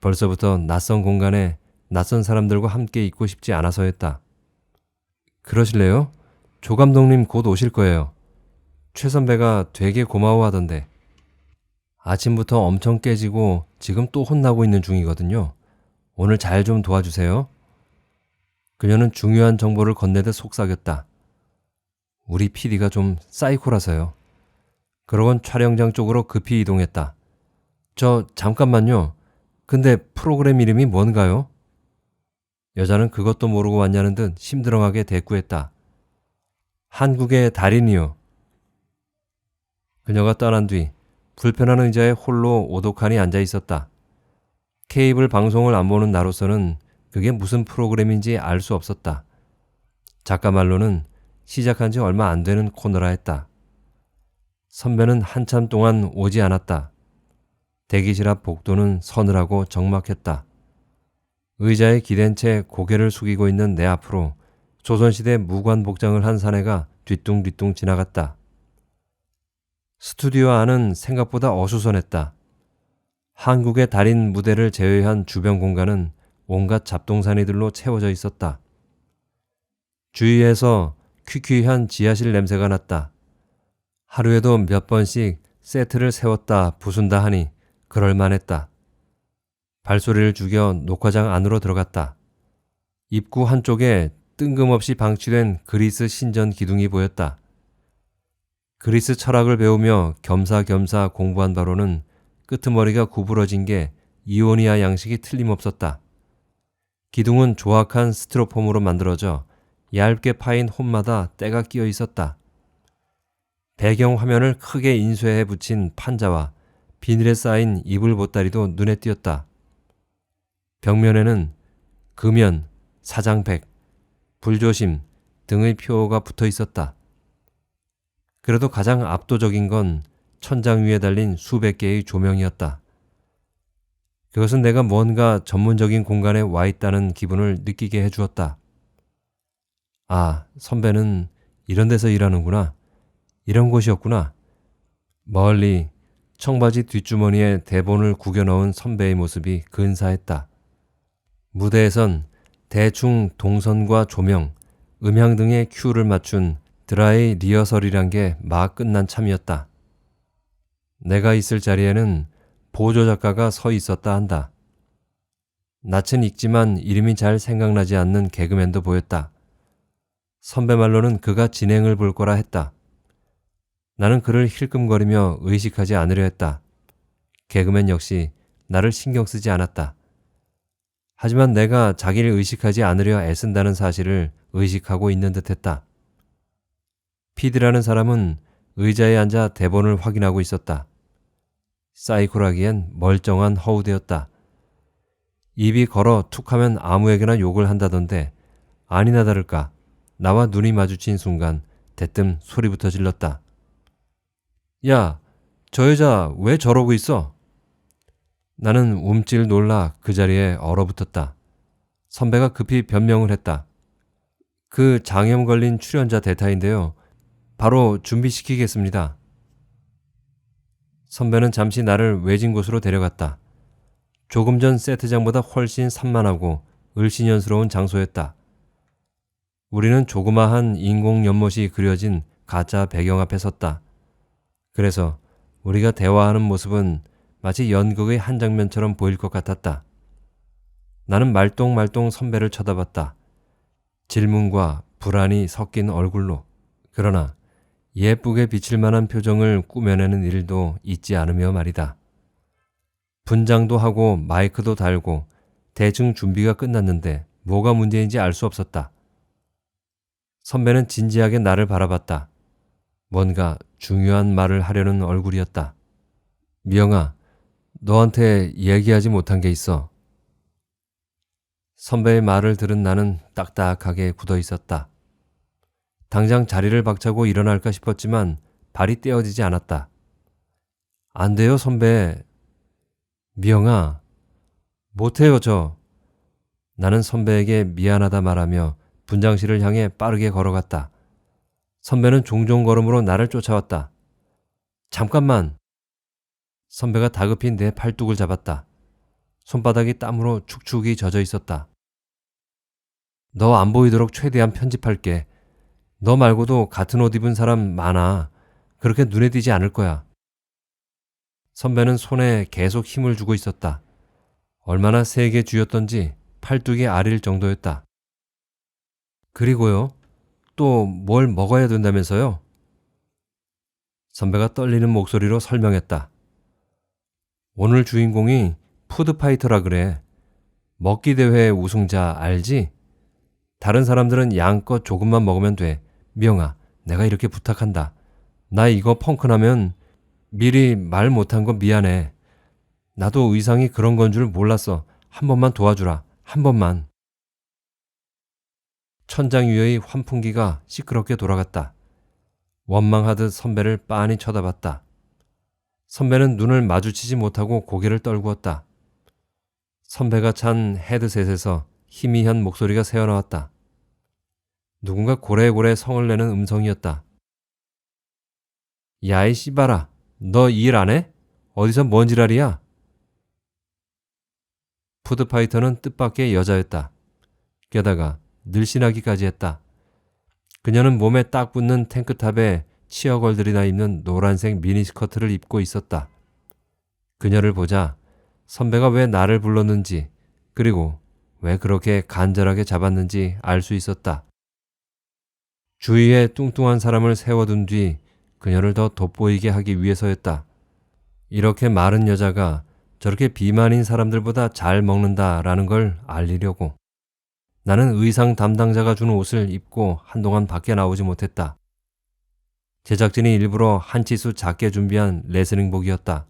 벌써부터 낯선 공간에 낯선 사람들과 함께 있고 싶지 않아서였다. 그러실래요? 조 감독님 곧 오실 거예요. 최 선배가 되게 고마워하던데. 아침부터 엄청 깨지고 지금 또 혼나고 있는 중이거든요. 오늘 잘 좀 도와주세요. 그녀는 중요한 정보를 건네듯 속삭였다. 우리 PD가 좀 사이코라서요. 그러곤 촬영장 쪽으로 급히 이동했다. 잠깐만요. 근데 프로그램 이름이 뭔가요? 여자는 그것도 모르고 왔냐는 듯 심드렁하게 대꾸했다. 한국의 달인이요. 그녀가 떠난 뒤 불편한 의자에 홀로 오독하니 앉아 있었다. 케이블 방송을 안 보는 나로서는 그게 무슨 프로그램인지 알 수 없었다. 작가 말로는 시작한 지 얼마 안 되는 코너라 했다. 선배는 한참 동안 오지 않았다. 대기실 앞 복도는 서늘하고 적막했다. 의자에 기댄 채 고개를 숙이고 있는 내 앞으로 조선시대 무관 복장을 한 사내가 뒤뚱뒤뚱 지나갔다. 스튜디오 안은 생각보다 어수선했다. 한국의 달인 무대를 제외한 주변 공간은 온갖 잡동사니들로 채워져 있었다. 주위에서 퀴퀴한 지하실 냄새가 났다. 하루에도 몇 번씩 세트를 세웠다 부순다 하니 그럴만했다. 발소리를 죽여 녹화장 안으로 들어갔다. 입구 한쪽에 뜬금없이 방치된 그리스 신전 기둥이 보였다. 그리스 철학을 배우며 겸사겸사 공부한 바로는 끄트머리가 구부러진 게 이오니아 양식이 틀림없었다. 기둥은 조악한 스티로폼으로 만들어져 얇게 파인 홈마다 때가 끼어 있었다. 배경 화면을 크게 인쇄해 붙인 판자와 비닐에 쌓인 이불 보따리도 눈에 띄었다. 벽면에는 금연, 사장백, 불조심 등의 표어가 붙어 있었다. 그래도 가장 압도적인 건 천장 위에 달린 수백 개의 조명이었다. 그것은 내가 뭔가 전문적인 공간에 와 있다는 기분을 느끼게 해주었다. 아, 선배는 이런 데서 일하는구나. 이런 곳이었구나. 멀리 청바지 뒷주머니에 대본을 구겨 넣은 선배의 모습이 근사했다. 무대에선 대충 동선과 조명, 음향 등의 큐를 맞춘 드라이 리허설이란 게 막 끝난 참이었다. 내가 있을 자리에는 보조 작가가 서 있었다 한다. 낯은 익지만 이름이 잘 생각나지 않는 개그맨도 보였다. 선배 말로는 그가 진행을 볼 거라 했다. 나는 그를 힐끔거리며 의식하지 않으려 했다. 개그맨 역시 나를 신경 쓰지 않았다. 하지만 내가 자기를 의식하지 않으려 애쓴다는 사실을 의식하고 있는 듯했다. PD라는 사람은 의자에 앉아 대본을 확인하고 있었다. 사이코라기엔 멀쩡한 허우대였다. 입이 걸어 툭하면 아무에게나 욕을 한다던데 아니나 다를까 나와 눈이 마주친 순간 대뜸 소리부터 질렀다. 야, 저 여자 왜 저러고 있어? 나는 움찔 놀라 그 자리에 얼어붙었다. 선배가 급히 변명을 했다. 그 장염 걸린 출연자 대타인데요. 바로 준비시키겠습니다. 선배는 잠시 나를 외진 곳으로 데려갔다. 조금 전 세트장보다 훨씬 산만하고 을씨년스러운 장소였다. 우리는 조그마한 인공 연못이 그려진 가짜 배경 앞에 섰다. 그래서 우리가 대화하는 모습은 마치 연극의 한 장면처럼 보일 것 같았다. 나는 말똥말똥 선배를 쳐다봤다. 질문과 불안이 섞인 얼굴로. 그러나 예쁘게 비칠 만한 표정을 꾸며내는 일도 있지 않으며 말이다. 분장도 하고 마이크도 달고 대충 준비가 끝났는데 뭐가 문제인지 알 수 없었다. 선배는 진지하게 나를 바라봤다. 뭔가 중요한 말을 하려는 얼굴이었다. 미영아, 너한테 얘기하지 못한 게 있어. 선배의 말을 들은 나는 딱딱하게 굳어 있었다. 당장 자리를 박차고 일어날까 싶었지만 발이 떼어지지 않았다. 안 돼요, 선배. 미영아, 못해요, 저. 나는 선배에게 미안하다 말하며 분장실을 향해 빠르게 걸어갔다. 선배는 종종 걸음으로 나를 쫓아왔다. 잠깐만. 선배가 다급히 내 팔뚝을 잡았다. 손바닥이 땀으로 축축이 젖어 있었다. 너 안 보이도록 최대한 편집할게. 너 말고도 같은 옷 입은 사람 많아. 그렇게 눈에 띄지 않을 거야. 선배는 손에 계속 힘을 주고 있었다. 얼마나 세게 쥐었던지 팔뚝이 아릴 정도였다. 그리고요, 또 뭘 먹어야 된다면서요? 선배가 떨리는 목소리로 설명했다. 오늘 주인공이 푸드파이터라 그래. 먹기 대회 우승자 알지? 다른 사람들은 양껏 조금만 먹으면 돼. 미영아, 내가 이렇게 부탁한다. 나 이거 펑크나면 미리 말 못한 거 미안해. 나도 의상이 그런 건 줄 몰랐어. 한 번만 도와주라. 한 번만. 천장 위의 환풍기가 시끄럽게 돌아갔다. 원망하듯 선배를 빤히 쳐다봤다. 선배는 눈을 마주치지 못하고 고개를 떨구었다. 선배가 찬 헤드셋에서 희미한 목소리가 새어나왔다. 누군가 고래고래 성을 내는 음성이었다. 야이 씨발아, 너 일 안 해? 어디서 뭔 지랄이야? 푸드파이터는 뜻밖의 여자였다. 게다가 늘씬하기까지 했다. 그녀는 몸에 딱 붙는 탱크탑에 치어걸들이나 입는 노란색 미니스커트를 입고 있었다. 그녀를 보자 선배가 왜 나를 불렀는지 그리고 왜 그렇게 간절하게 잡았는지 알 수 있었다. 주위에 뚱뚱한 사람을 세워둔 뒤 그녀를 더 돋보이게 하기 위해서였다. 이렇게 마른 여자가 저렇게 비만인 사람들보다 잘 먹는다라는 걸 알리려고. 나는 의상 담당자가 준 옷을 입고 한동안 밖에 나오지 못했다. 제작진이 일부러 한 치수 작게 준비한 레슬링복이었다.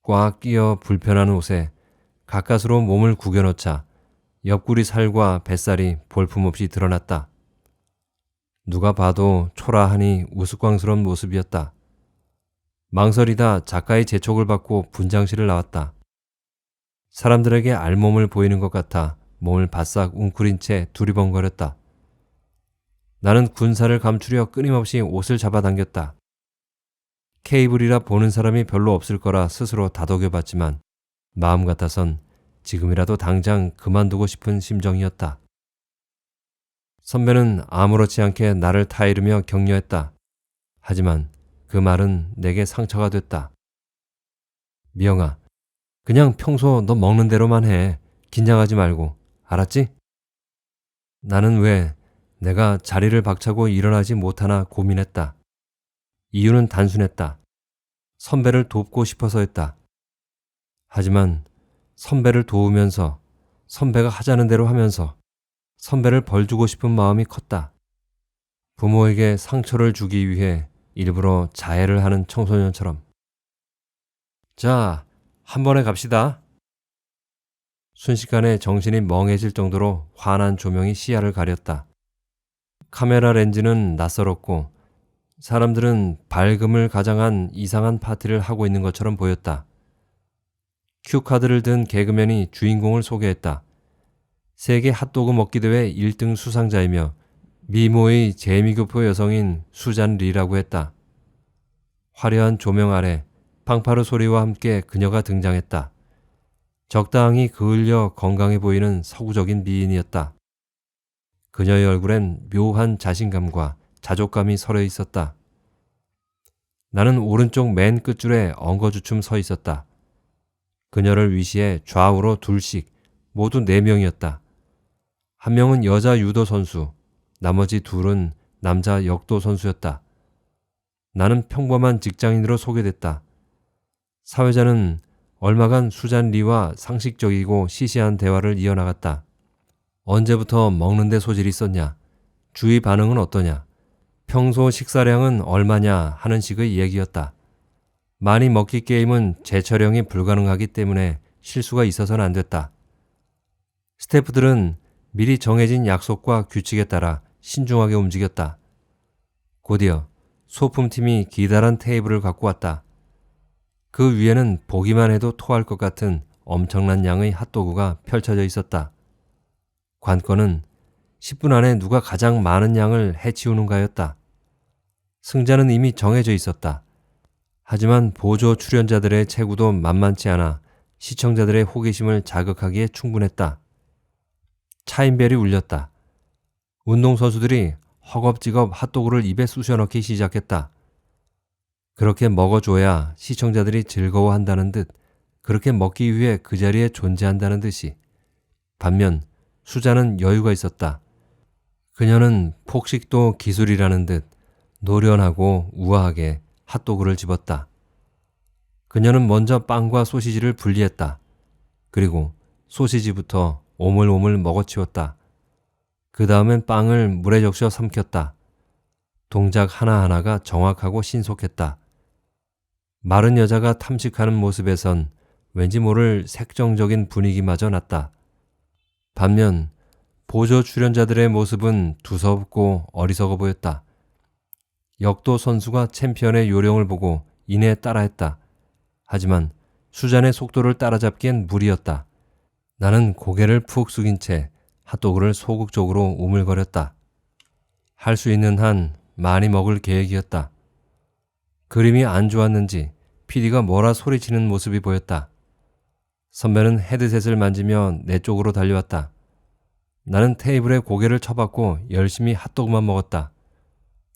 꽉 끼어 불편한 옷에 가까스로 몸을 구겨넣자 옆구리 살과 뱃살이 볼품없이 드러났다. 누가 봐도 초라하니 우스꽝스러운 모습이었다. 망설이다 작가의 재촉을 받고 분장실을 나왔다. 사람들에게 알몸을 보이는 것 같아 몸을 바싹 웅크린 채 두리번거렸다. 나는 군살을 감추려 끊임없이 옷을 잡아당겼다. 케이블이라 보는 사람이 별로 없을 거라 스스로 다독여봤지만 마음 같아선 지금이라도 당장 그만두고 싶은 심정이었다. 선배는 아무렇지 않게 나를 타이르며 격려했다. 하지만 그 말은 내게 상처가 됐다. 미영아, 그냥 평소 너 먹는 대로만 해. 긴장하지 말고. 알았지? 나는 왜 내가 자리를 박차고 일어나지 못하나 고민했다. 이유는 단순했다. 선배를 돕고 싶어서였다. 하지만 선배를 도우면서 선배가 하자는 대로 하면서 선배를 벌주고 싶은 마음이 컸다. 부모에게 상처를 주기 위해 일부러 자해를 하는 청소년처럼. 자, 한 번에 갑시다. 순식간에 정신이 멍해질 정도로 환한 조명이 시야를 가렸다. 카메라 렌즈는 낯설었고 사람들은 밝음을 가장한 이상한 파티를 하고 있는 것처럼 보였다. 큐카드를 든 개그맨이 주인공을 소개했다. 세계 핫도그 먹기 대회 1등 수상자이며 미모의 재미교포 여성인 수잔 리라고 했다. 화려한 조명 아래 팡파르 소리와 함께 그녀가 등장했다. 적당히 그을려 건강해 보이는 서구적인 미인이었다. 그녀의 얼굴엔 묘한 자신감과 자족감이 서려 있었다. 나는 오른쪽 맨 끝줄에 엉거주춤 서 있었다. 그녀를 위시해 좌우로 둘씩 모두 4명이었다. 한 명은 여자 유도 선수, 나머지 둘은 남자 역도 선수였다. 나는 평범한 직장인으로 소개됐다. 사회자는 얼마간 수잔 리와 상식적이고 시시한 대화를 이어나갔다. 언제부터 먹는데 소질이 있었냐? 주위 반응은 어떠냐? 평소 식사량은 얼마냐 하는 식의 얘기였다. 많이 먹기 게임은 재촬영이 불가능하기 때문에 실수가 있어서는 안 됐다. 스태프들은 미리 정해진 약속과 규칙에 따라 신중하게 움직였다. 곧이어 소품팀이 기다란 테이블을 갖고 왔다. 그 위에는 보기만 해도 토할 것 같은 엄청난 양의 핫도그가 펼쳐져 있었다. 관건은 10분 안에 누가 가장 많은 양을 해치우는가였다. 승자는 이미 정해져 있었다. 하지만 보조 출연자들의 체구도 만만치 않아 시청자들의 호기심을 자극하기에 충분했다. 차인벨이 울렸다. 운동선수들이 허겁지겁 핫도그를 입에 쑤셔 넣기 시작했다. 그렇게 먹어줘야 시청자들이 즐거워한다는 듯, 그렇게 먹기 위해 그 자리에 존재한다는 듯이. 반면 수자는 여유가 있었다. 그녀는 폭식도 기술이라는 듯 노련하고 우아하게 핫도그를 집었다. 그녀는 먼저 빵과 소시지를 분리했다. 그리고 소시지부터 오물오물 먹어치웠다. 그 다음엔 빵을 물에 적셔 삼켰다. 동작 하나하나가 정확하고 신속했다. 마른 여자가 탐식하는 모습에선 왠지 모를 색정적인 분위기마저 났다. 반면 보조 출연자들의 모습은 두서없고 어리석어 보였다. 역도 선수가 챔피언의 요령을 보고 이내 따라했다. 하지만 수잔의 속도를 따라잡기엔 무리였다. 나는 고개를 푹 숙인 채 핫도그를 소극적으로 우물거렸다. 할 수 있는 한 많이 먹을 계획이었다. 그림이 안 좋았는지 PD가 뭐라 소리치는 모습이 보였다. 선배는 헤드셋을 만지며 내 쪽으로 달려왔다. 나는 테이블에 고개를 쳐박고 열심히 핫도그만 먹었다.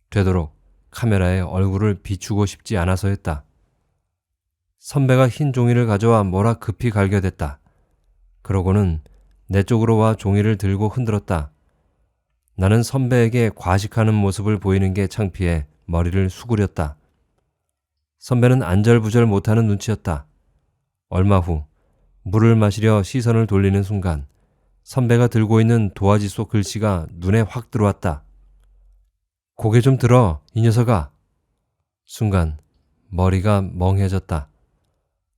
되도록 카메라에 얼굴을 비추고 싶지 않아서였다. 선배가 흰 종이를 가져와 뭐라 급히 갈겨댔다. 그러고는 내 쪽으로 와 종이를 들고 흔들었다. 나는 선배에게 과식하는 모습을 보이는 게 창피해 머리를 수그렸다. 선배는 안절부절 못하는 눈치였다. 얼마 후 물을 마시려 시선을 돌리는 순간 선배가 들고 있는 도화지 속 글씨가 눈에 확 들어왔다. 고개 좀 들어, 이 녀석아. 순간 머리가 멍해졌다.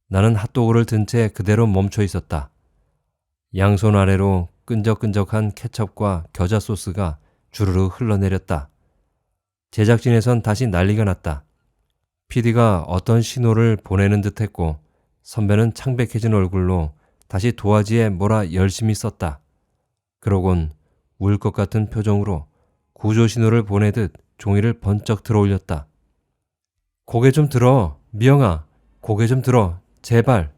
나는 핫도그를 든 채 그대로 멈춰 있었다. 양손 아래로 끈적끈적한 케첩과 겨자 소스가 주르르 흘러내렸다. 제작진에선 다시 난리가 났다. PD가 어떤 신호를 보내는 듯 했고 선배는 창백해진 얼굴로 다시 도화지에 뭐라 열심히 썼다. 그러곤 울 것 같은 표정으로 구조 신호를 보내듯 종이를 번쩍 들어 올렸다. 고개 좀 들어, 미영아. 고개 좀 들어, 제발.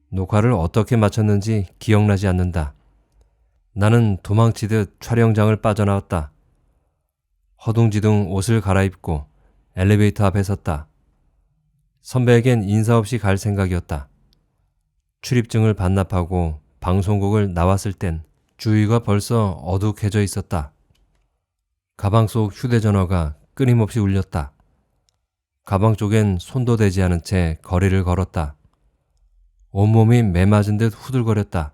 녹화를 어떻게 마쳤는지 기억나지 않는다. 나는 도망치듯 촬영장을 빠져나왔다. 허둥지둥 옷을 갈아입고 엘리베이터 앞에 섰다. 선배에겐 인사 없이 갈 생각이었다. 출입증을 반납하고 방송국을 나왔을 땐 주위가 벌써 어둑해져 있었다. 가방 속 휴대전화가 끊임없이 울렸다. 가방 쪽엔 손도 대지 않은 채 거리를 걸었다. 온몸이 매맞은 듯 후들거렸다.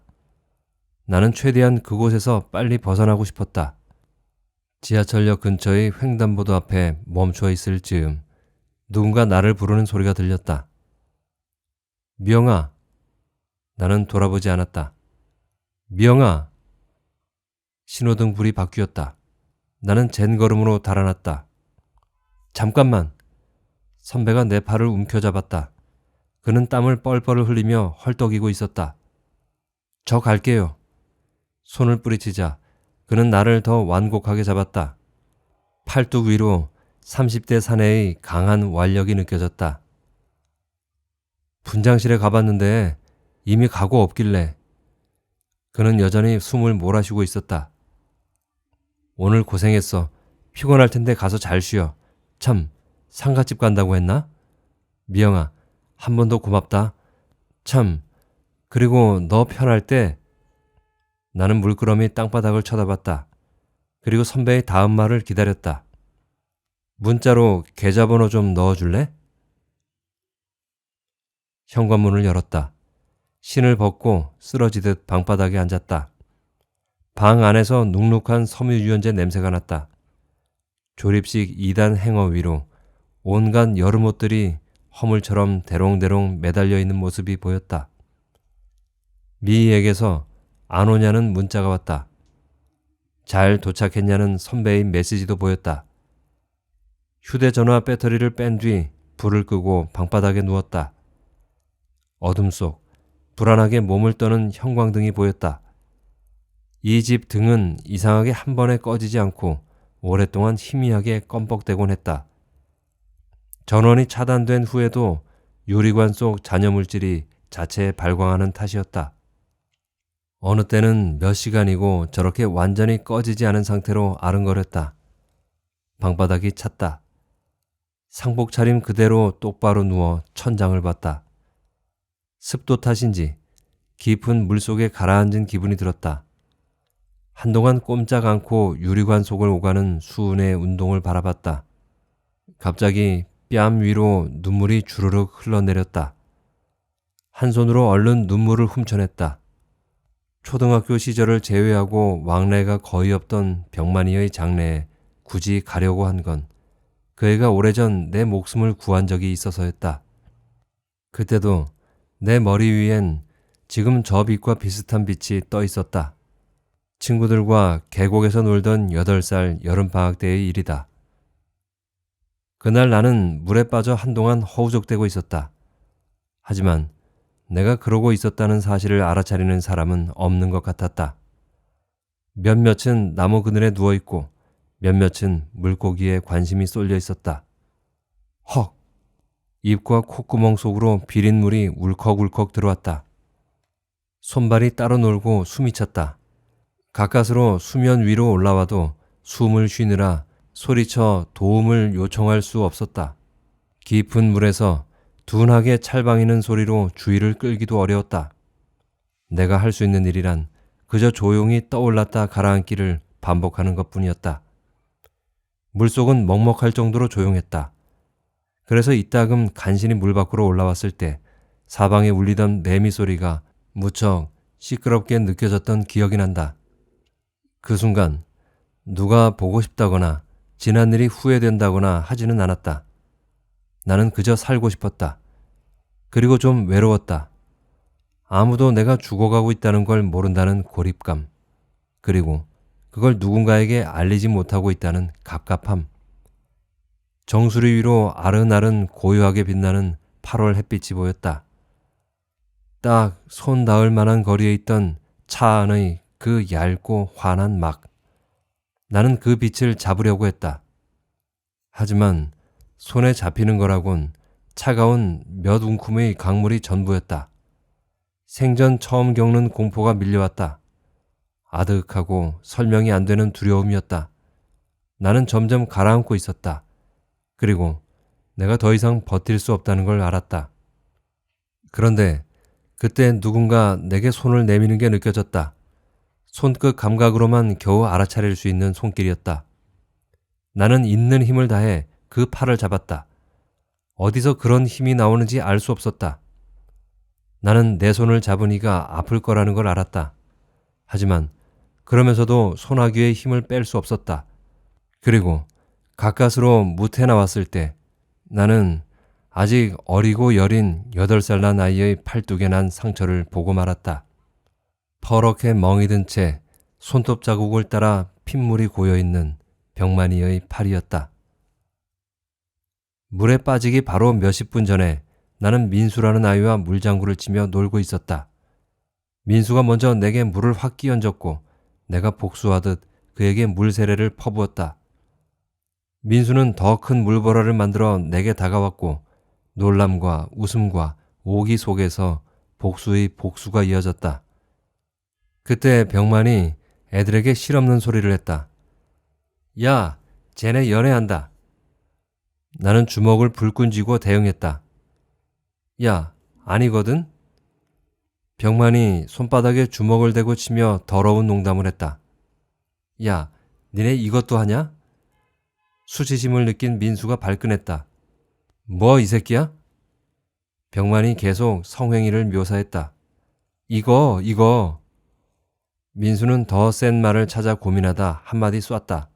나는 최대한 그곳에서 빨리 벗어나고 싶었다. 지하철역 근처의 횡단보도 앞에 멈춰 있을 즈음 누군가 나를 부르는 소리가 들렸다. 미영아. 나는 돌아보지 않았다. 미영아. 신호등 불이 바뀌었다. 나는 젠걸음으로 달아났다. 잠깐만. 선배가 내 팔을 움켜잡았다. 그는 땀을 뻘뻘 흘리며 헐떡이고 있었다. 저 갈게요. 손을 뿌리치자 그는 나를 더 완곡하게 잡았다. 팔뚝 위로 30대 사내의 강한 완력이 느껴졌다. 분장실에 가봤는데 이미 가고 없길래. 그는 여전히 숨을 몰아쉬고 있었다. 오늘 고생했어. 피곤할 텐데 가서 잘 쉬어. 참, 상가집 간다고 했나? 미영아, 한 번 더 고맙다. 참, 그리고 너 편할 때. 나는 물끄러미 땅바닥을 쳐다봤다. 그리고 선배의 다음 말을 기다렸다. 문자로 계좌번호 좀 넣어줄래? 현관문을 열었다. 신을 벗고 쓰러지듯 방바닥에 앉았다. 방 안에서 눅눅한 섬유유연제 냄새가 났다. 조립식 2단 행어 위로 온갖 여름 옷들이 허물처럼 대롱대롱 매달려 있는 모습이 보였다. 미희에게서 안 오냐는 문자가 왔다. 잘 도착했냐는 선배의 메시지도 보였다. 휴대전화 배터리를 뺀 뒤 불을 끄고 방바닥에 누웠다. 어둠 속 불안하게 몸을 떠는 형광등이 보였다. 이 집 등은 이상하게 한 번에 꺼지지 않고 오랫동안 희미하게 껌뻑대곤 했다. 전원이 차단된 후에도 유리관 속 잔여물질이 자체에 발광하는 탓이었다. 어느 때는 몇 시간이고 저렇게 완전히 꺼지지 않은 상태로 아른거렸다. 방바닥이 찼다. 상복 차림 그대로 똑바로 누워 천장을 봤다. 습도 탓인지 깊은 물속에 가라앉은 기분이 들었다. 한동안 꼼짝 않고 유리관 속을 오가는 수은의 운동을 바라봤다. 갑자기 뺨 위로 눈물이 주르륵 흘러내렸다. 한 손으로 얼른 눈물을 훔쳐냈다. 초등학교 시절을 제외하고 왕래가 거의 없던 병만이의 장래에 굳이 가려고 한 건 그 애가 오래전 내 목숨을 구한 적이 있어서였다. 그때도 내 머리 위엔 지금 저 빛과 비슷한 빛이 떠 있었다. 친구들과 계곡에서 놀던 8살 여름방학 때의 일이다. 그날 나는 물에 빠져 한동안 허우적대고 있었다. 하지만 내가 그러고 있었다는 사실을 알아차리는 사람은 없는 것 같았다. 몇몇은 나무 그늘에 누워있고 몇몇은 물고기에 관심이 쏠려 있었다. 헉! 입과 콧구멍 속으로 비린 물이 울컥울컥 들어왔다. 손발이 따로 놀고 숨이 찼다. 가까스로 수면 위로 올라와도 숨을 쉬느라 소리쳐 도움을 요청할 수 없었다. 깊은 물에서 둔하게 찰방이는 소리로 주의를 끌기도 어려웠다. 내가 할 수 있는 일이란 그저 조용히 떠올랐다 가라앉기를 반복하는 것뿐이었다. 물속은 먹먹할 정도로 조용했다. 그래서 이따금 간신히 물 밖으로 올라왔을 때 사방에 울리던 매미 소리가 무척 시끄럽게 느껴졌던 기억이 난다. 그 순간 누가 보고 싶다거나 지난 일이 후회된다거나 하지는 않았다. 나는 그저 살고 싶었다. 그리고 좀 외로웠다. 아무도 내가 죽어가고 있다는 걸 모른다는 고립감. 그리고 그걸 누군가에게 알리지 못하고 있다는 갑갑함. 정수리 위로 아른아른 고요하게 빛나는 8월 햇빛이 보였다. 딱 손 닿을 만한 거리에 있던 차 안의 그 얇고 환한 막. 나는 그 빛을 잡으려고 했다. 하지만 손에 잡히는 거라곤 차가운 몇 움큼의 강물이 전부였다. 생전 처음 겪는 공포가 밀려왔다. 아득하고 설명이 안 되는 두려움이었다. 나는 점점 가라앉고 있었다. 그리고 내가 더 이상 버틸 수 없다는 걸 알았다. 그런데 그때 누군가 내게 손을 내미는 게 느껴졌다. 손끝 감각으로만 겨우 알아차릴 수 있는 손길이었다. 나는 있는 힘을 다해 그 팔을 잡았다. 어디서 그런 힘이 나오는지 알 수 없었다. 나는 내 손을 잡은 이가 아플 거라는 걸 알았다. 하지만 그러면서도 소나귀의 힘을 뺄 수 없었다. 그리고 가까스로 무태 나왔을 때 나는 아직 어리고 여린 8살 난 아이의 팔뚝에 난 상처를 보고 말았다. 퍼렇게 멍이 든 채 손톱 자국을 따라 핏물이 고여있는 병만이의 팔이었다. 물에 빠지기 바로 몇십 분 전에 나는 민수라는 아이와 물장구를 치며 놀고 있었다. 민수가 먼저 내게 물을 확 끼얹었고 내가 복수하듯 그에게 물 세례를 퍼부었다. 민수는 더 큰 물보라를 만들어 내게 다가왔고 놀람과 웃음과 오기 속에서 복수의 복수가 이어졌다. 그때 병만이 애들에게 실없는 소리를 했다. 야, 쟤네 연애한다. 나는 주먹을 불끈 쥐고 대응했다. 야, 아니거든? 병만이 손바닥에 주먹을 대고 치며 더러운 농담을 했다. 야, 니네 이것도 하냐? 수치심을 느낀 민수가 발끈했다. 뭐 이 새끼야? 병만이 계속 성행위를 묘사했다. 이거. 민수는 더 센 말을 찾아 고민하다 한마디 쐈다.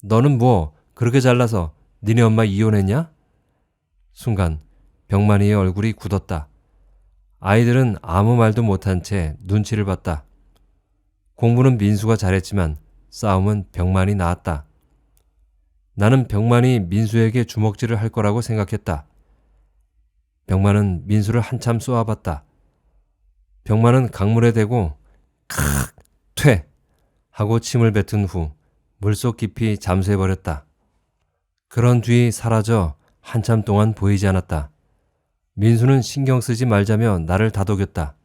너는 뭐 그렇게 잘나서 니네 엄마 이혼했냐? 순간 병만이의 얼굴이 굳었다. 아이들은 아무 말도 못한 채 눈치를 봤다. 공부는 민수가 잘했지만 싸움은 병만이 나았다. 나는 병만이 민수에게 주먹질을 할 거라고 생각했다. 병만은 민수를 한참 쏘아봤다. 병만은 강물에 대고 칵! 퇴! 하고 침을 뱉은 후 물속 깊이 잠수해버렸다. 그런 뒤 사라져 한참 동안 보이지 않았다. 민수는 신경 쓰지 말자며 나를 다독였다.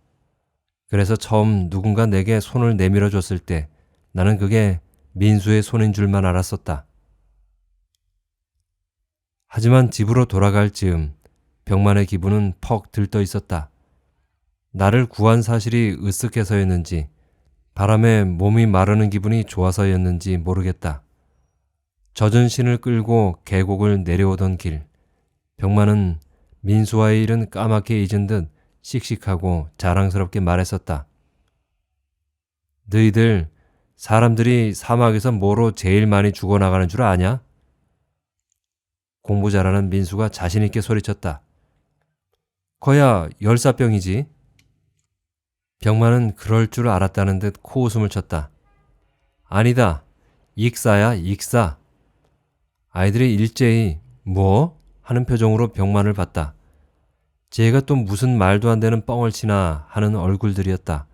그래서 처음 누군가 내게 손을 내밀어 줬을 때 나는 그게 민수의 손인 줄만 알았었다. 하지만 집으로 돌아갈 즈음 병만의 기분은 퍽 들떠 있었다. 나를 구한 사실이 으쓱해서였는지 바람에 몸이 마르는 기분이 좋아서였는지 모르겠다. 젖은 신을 끌고 계곡을 내려오던 길, 병만은 민수와의 일은 까맣게 잊은 듯 씩씩하고 자랑스럽게 말했었다. 너희들 사람들이 사막에서 뭐로 제일 많이 죽어나가는 줄 아냐? 공부 잘하는 민수가 자신있게 소리쳤다. 거야 열사병이지. 병만은 그럴 줄 알았다는 듯 코웃음을 쳤다. 아니다. 익사야 익사. 아이들이 일제히 뭐? 하는 표정으로 병만을 봤다. 쟤가 또 무슨 말도 안 되는 뻥을 치나 하는 얼굴들이었다.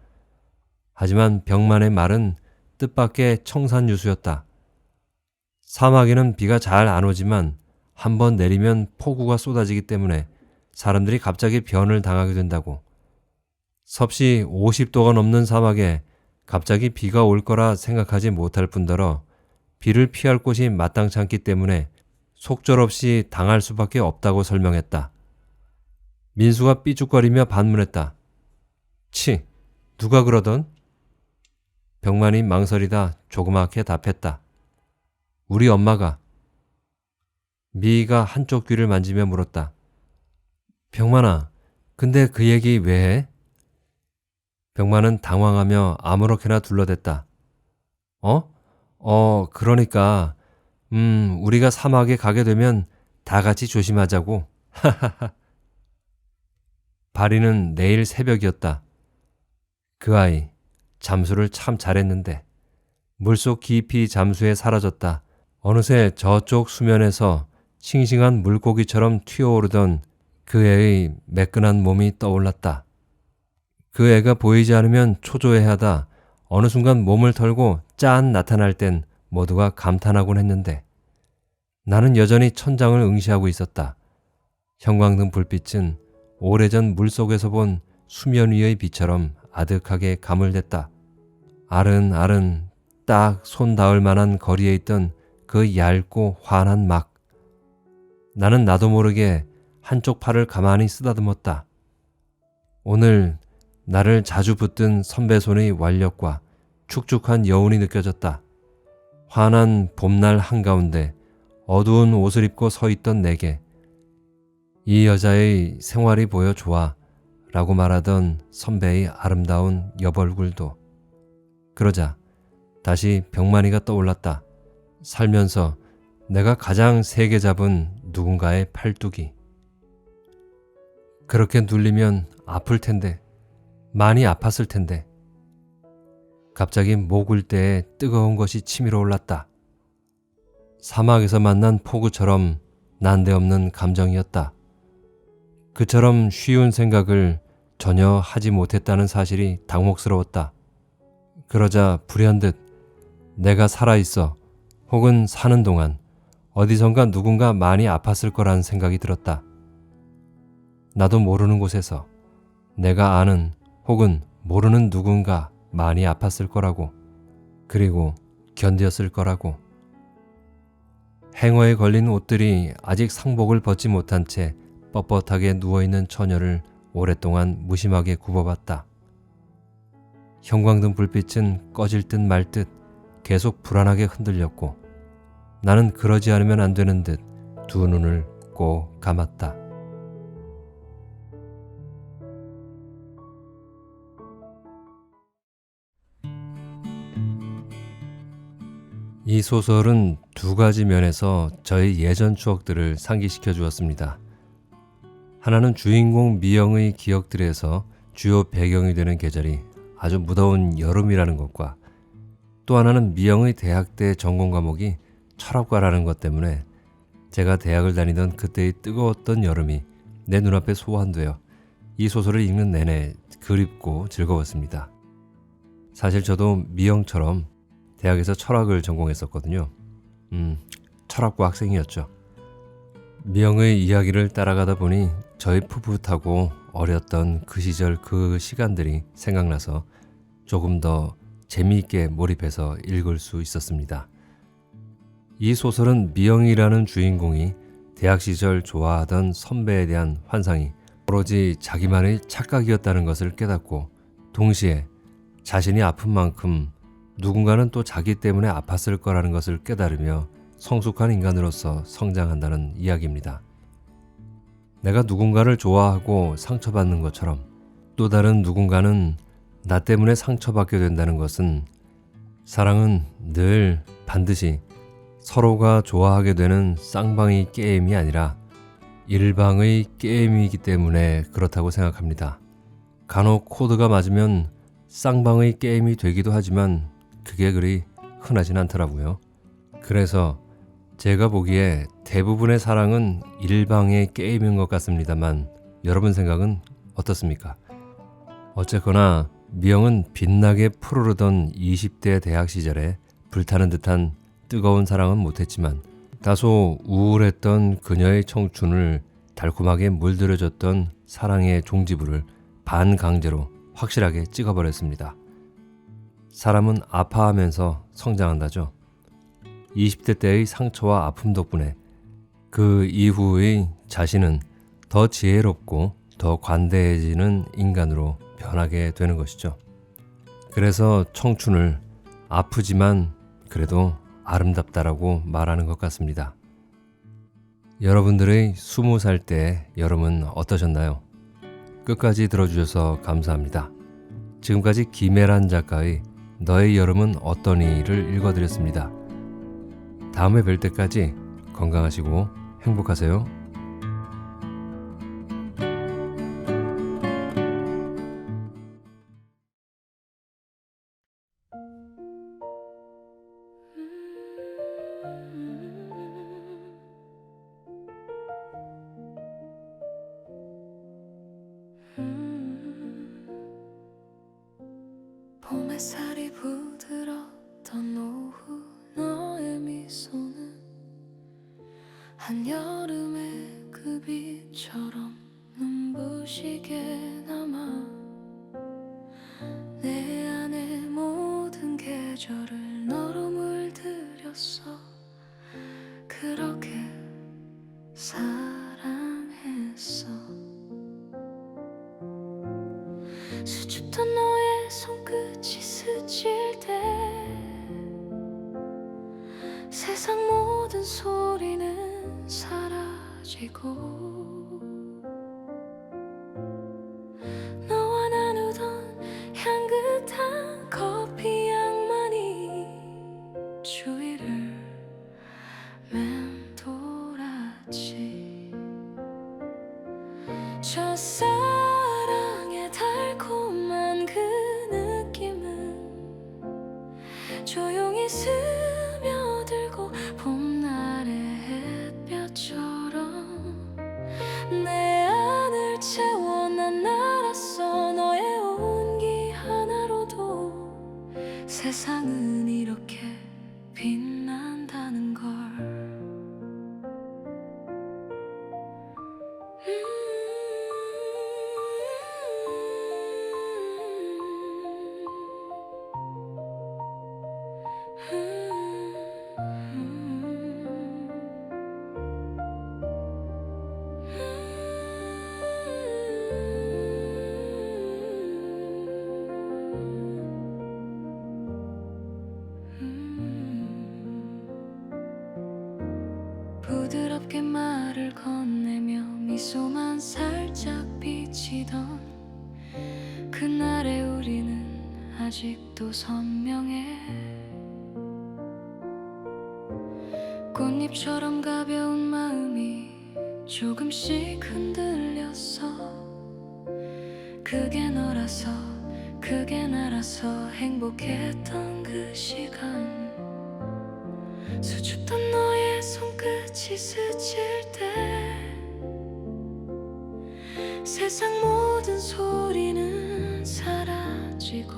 하지만 병만의 말은 뜻밖의 청산유수였다. 사막에는 비가 잘 안 오지만 한번 내리면 폭우가 쏟아지기 때문에 사람들이 갑자기 변을 당하게 된다고. 섭씨 50도가 넘는 사막에 갑자기 비가 올 거라 생각하지 못할 뿐더러 비를 피할 곳이 마땅치 않기 때문에 속절없이 당할 수밖에 없다고 설명했다. 민수가 삐죽거리며 반문했다. 치, 누가 그러던? 병만이 망설이다 조그맣게 답했다. 우리 엄마가. 미희가 한쪽 귀를 만지며 물었다. 병만아, 근데 그 얘기 왜 해? 병만은 당황하며 아무렇게나 둘러댔다. 그러니까 우리가 사막에 가게 되면 다 같이 조심하자고. 발이는 내일 새벽이었다. 그 아이 잠수를 참 잘했는데 물속 깊이 잠수해 사라졌다. 어느새 저쪽 수면에서 싱싱한 물고기처럼 튀어오르던 그 애의 매끈한 몸이 떠올랐다. 그 애가 보이지 않으면 초조해하다 어느 순간 몸을 털고 짠 나타날 땐 모두가 감탄하곤 했는데 나는 여전히 천장을 응시하고 있었다. 형광등 불빛은 오래전 물속에서 본 수면 위의 빛처럼 아득하게 가물댔다. 아른아른 딱 손 닿을 만한 거리에 있던 그 얇고 환한 막. 나는 나도 모르게 한쪽 팔을 가만히 쓰다듬었다. 오늘 나를 자주 붙든 선배 손의 완력과 축축한 여운이 느껴졌다. 환한 봄날 한가운데 어두운 옷을 입고 서 있던 내게 이 여자의 생활이 보여 좋아 라고 말하던 선배의 아름다운 옆얼굴도. 그러자 다시 병만이가 떠올랐다. 살면서 내가 가장 세게 잡은 누군가의 팔뚝이. 그렇게 눌리면 아플 텐데, 많이 아팠을 텐데. 갑자기 목을 때에 뜨거운 것이 치밀어 올랐다. 사막에서 만난 폭우처럼 난데없는 감정이었다. 그처럼 쉬운 생각을 전혀 하지 못했다는 사실이 당혹스러웠다. 그러자 불현듯 내가 살아있어 혹은 사는 동안 어디선가 누군가 많이 아팠을 거라는 생각이 들었다. 나도 모르는 곳에서 내가 아는 혹은 모르는 누군가 많이 아팠을 거라고, 그리고 견뎠을 거라고. 행어에 걸린 옷들이 아직 상복을 벗지 못한 채 뻣뻣하게 누워있는 처녀를 오랫동안 무심하게 굽어봤다. 형광등 불빛은 꺼질 듯 말 듯 계속 불안하게 흔들렸고 나는 그러지 않으면 안 되는 듯 두 눈을 꼭 감았다. 이 소설은 두 가지 면에서 저의 예전 추억들을 상기시켜 주었습니다. 하나는 주인공 미영의 기억들에서 주요 배경이 되는 계절이 아주 무더운 여름이라는 것과, 또 하나는 미영의 대학 때 전공 과목이 철학과라는 것 때문에 제가 대학을 다니던 그때의 뜨거웠던 여름이 내 눈앞에 소환되어 이 소설을 읽는 내내 그립고 즐거웠습니다. 사실 저도 미영처럼 대학에서 철학을 전공했었거든요. 철학과 학생이었죠. 미영의 이야기를 따라가다 보니 저의 풋풋하고 어렸던 그 시절 그 시간들이 생각나서 조금 더 재미있게 몰입해서 읽을 수 있었습니다. 이 소설은 미영이라는 주인공이 대학 시절 좋아하던 선배에 대한 환상이 오로지 자기만의 착각이었다는 것을 깨닫고, 동시에 자신이 아픈 만큼 누군가는 또 자기 때문에 아팠을 거라는 것을 깨달으며 성숙한 인간으로서 성장한다는 이야기입니다. 내가 누군가를 좋아하고 상처받는 것처럼 또 다른 누군가는 나 때문에 상처받게 된다는 것은, 사랑은 늘 반드시 서로가 좋아하게 되는 쌍방의 게임이 아니라 일방의 게임이기 때문에 그렇다고 생각합니다. 간혹 코드가 맞으면 쌍방의 게임이 되기도 하지만 그게 그리 흔하진 않더라고요. 그래서 제가 보기에 대부분의 사랑은 일방의 게임인 것 같습니다만, 여러분 생각은 어떻습니까? 어쨌거나 미영은 빛나게 푸르르던 20대 대학 시절에 불타는 듯한 뜨거운 사랑은 못했지만 다소 우울했던 그녀의 청춘을 달콤하게 물들여줬던 사랑의 종지부를 반강제로 확실하게 찍어버렸습니다. 사람은 아파하면서 성장한다죠. 20대 때의 상처와 아픔 덕분에 그 이후의 자신은 더 지혜롭고 더 관대해지는 인간으로 변하게 되는 것이죠. 그래서 청춘을 아프지만 그래도 아름답다라고 말하는 것 같습니다. 여러분들의 20살 때 여름은 어떠셨나요? 끝까지 들어주셔서 감사합니다. 지금까지 김혜란 작가의 너의 여름은 어떠니를 읽어드렸습니다. 다음에 뵐 때까지 건강하시고 행복하세요. 봄 햇살이 부드러웠던 오후, 너의 미소는 한여름의 그 빛처럼 눈부시게 남아 내 안의 모든 계절을 너로 물들였어. 그렇게 사랑했어. 수줍던 너의 손끝이 스칠 때 세상 모든 소리는 사라지고 너와 나누던 향긋한 커피 향만이 주위를 맴돌았지. 첫사랑의 달콤한 그 느낌은 조용히 스며들고 봄날의 햇볕처럼 내 안을 채워. 난 알았어, 너의 온기 하나로도 세상은 이렇게 빛난다는 걸. 가볍게 말을 건네며 미소만 살짝 비치던 그날의 우리는 아직도 선명해. 꽃잎처럼 가벼운 마음이 조금씩 흔들렸어. 그게 너라서 그게 나라서 행복했던 그 시간. 수줍던 너의 손끝이 스칠 때 세상 모든 소리는 사라지고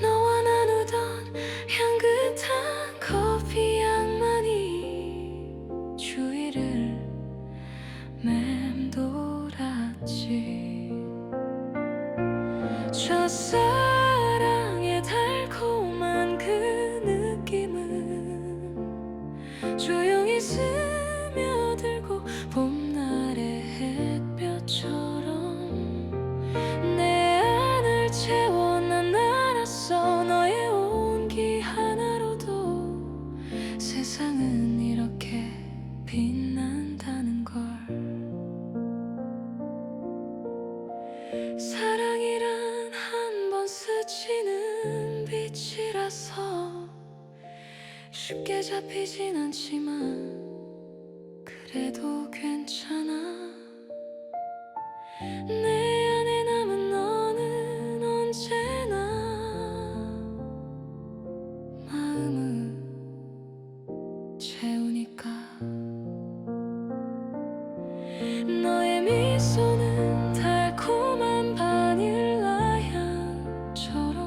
너와 나누던 향긋한 커피 향만이 주위를 맴돌았지. 첫사랑의 달콤한 그 느낌은 조용히 스며들고 봄날의 햇볕처럼 내 안을 채워. 난 알았어, 너의 온기 하나로도 세상은 이렇게 빛난다는 걸. 사랑이란 한 번 스치는 빛이라서 쉽게 잡히진 않지만 그래도 괜찮아. 내 안에 남은 너는 언제나 마음을 채우니까. 너의 미소는 달콤한 바닐라 향처럼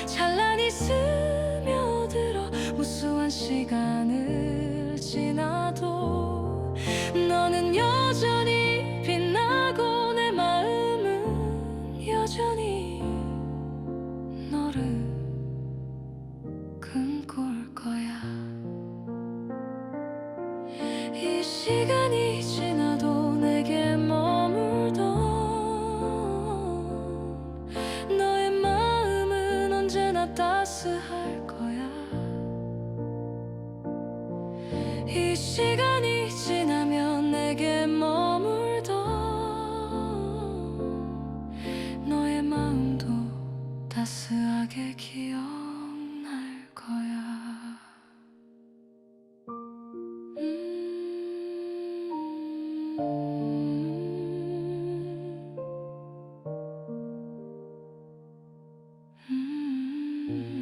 찬란히 스며들어 무수한 시간을 지나도 너는 여전히 빛나고 내 마음은 여전히 너를 꿈꿀 거야. 이 시간이 지나도 내게 머물던 너의 마음은 언제나 따스할 거야. 이 시간이 지나면 내게 머물던 너의 마음도 따스하게 기억날 거야. 음.